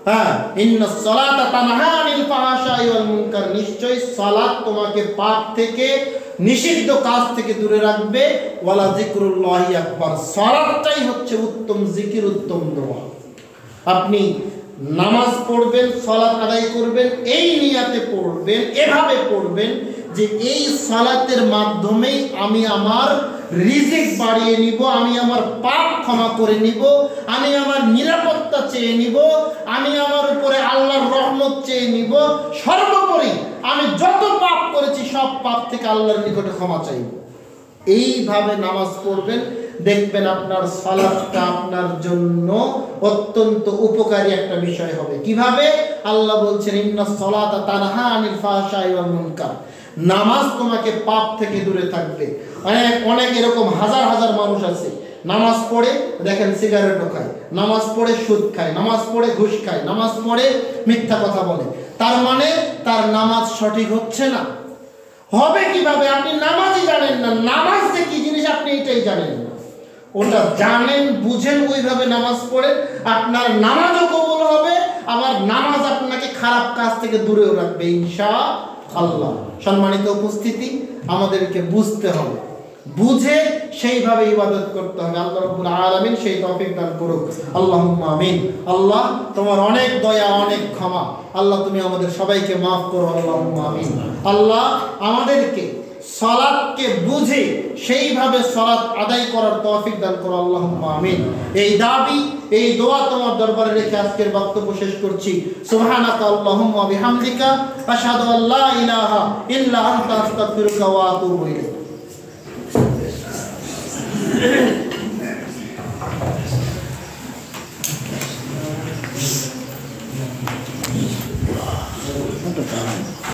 হ্যাঁ, ইন্নাস সালাতা তানহা আনিল ফাহশাই ওয়াল মুনকার, নিশ্চয়ই সালাত তোমাকে পাপ থেকে, নিষিদ্ধ কাজ থেকে দূরে রাখবে। ওয়ালা যিকরুল্লাহি আকবার, সালাতটাই হচ্ছে উত্তম জিকির, উত্তম দোয়া। আপনি নামাজ পড়বেন, সালাত আদায় করবেন, এই নিয়াতে পড়বেন, এভাবে পড়বেন যে এই সালাতের মাধ্যমেই আমি আমার রিজিক বাড়িয়ে নিব, আমি আমার পাপ ক্ষমা করে নিব, আমি আমার নিরাপত্তা চেয়ে নিব, আমি আমার উপরে আল্লাহর রহমত চেয়ে নিব, সর্বোপরি আমি যত পাপ করেছি সব পাপ থেকে আল্লাহর নিকটে ক্ষমা চাইব। এইভাবে নামাজ পড়বেন, দেখবেন আপনার সালাতটা আপনার জন্য অত্যন্ত উপকারী একটা বিষয় হবে। কিভাবে? আল্লাহ বলছেন, ইন্নাস সালাতা তানহা আনিল ফাহশাই ওয়াল মুনকার, নামাজ তোমাকে পাপ থেকে দূরে থাকবে। অনেক এরকম হাজার হাজার মানুষ আছে, নামাজ পড়ে দেখেন সিগারেটও খায়, নামাজ পড়ে সুদ খায়, নামাজ পড়ে ঘুষ খায়, নামাজ পড়ে মিথ্যা কথা বলে। তার মানে তার নামাজ সঠিক হচ্ছে না। হবে কিভাবে? আপনি নামাজই জানেন না, নামাজ যে কি জিনিস আপনি এটাই জানেন না। ওটা জানেন, বুঝেন, ওইভাবে নামাজ পড়ে আপনার নামাজও কবুল হবে, আবার নামাজ আপনাকে খারাপ কাজ থেকে দূরেও রাখবে ইনশাআল্লাহ। সম্মানিত উপস্থিতি, আমাদেরকে বুঝতে হবে, বুঝে সেইভাবে ইবাদত করতে হবে। আল্লাহ রাব্বুল আলামিন সেই তৌফিক দান করুক, আল্লাহুম্মা আমিন। আল্লাহ তোমার অনেক দয়া, অনেক ক্ষমা, আল্লাহ তুমি আমাদের সবাইকে মাফ করো, আল্লাহুম্মা আমিন। আল্লাহ আমাদেরকে সালাতকে বুঝে সেইভাবে সালাত আদায় করার তৌফিক দান করো, আল্লাহুম্মা আমিন। এই দাবি, এই দোয়া তোমার দরবারে রেখে আজকের বক্তব্য শেষ করছি। সুবহানাকা আল্লাহুম্মা বিহামদিকা আশহাদু আল্লা ইলাহা ইল্লা আনতা আস্তাগফিরুকা ওয়া আতুবু ইলাইক।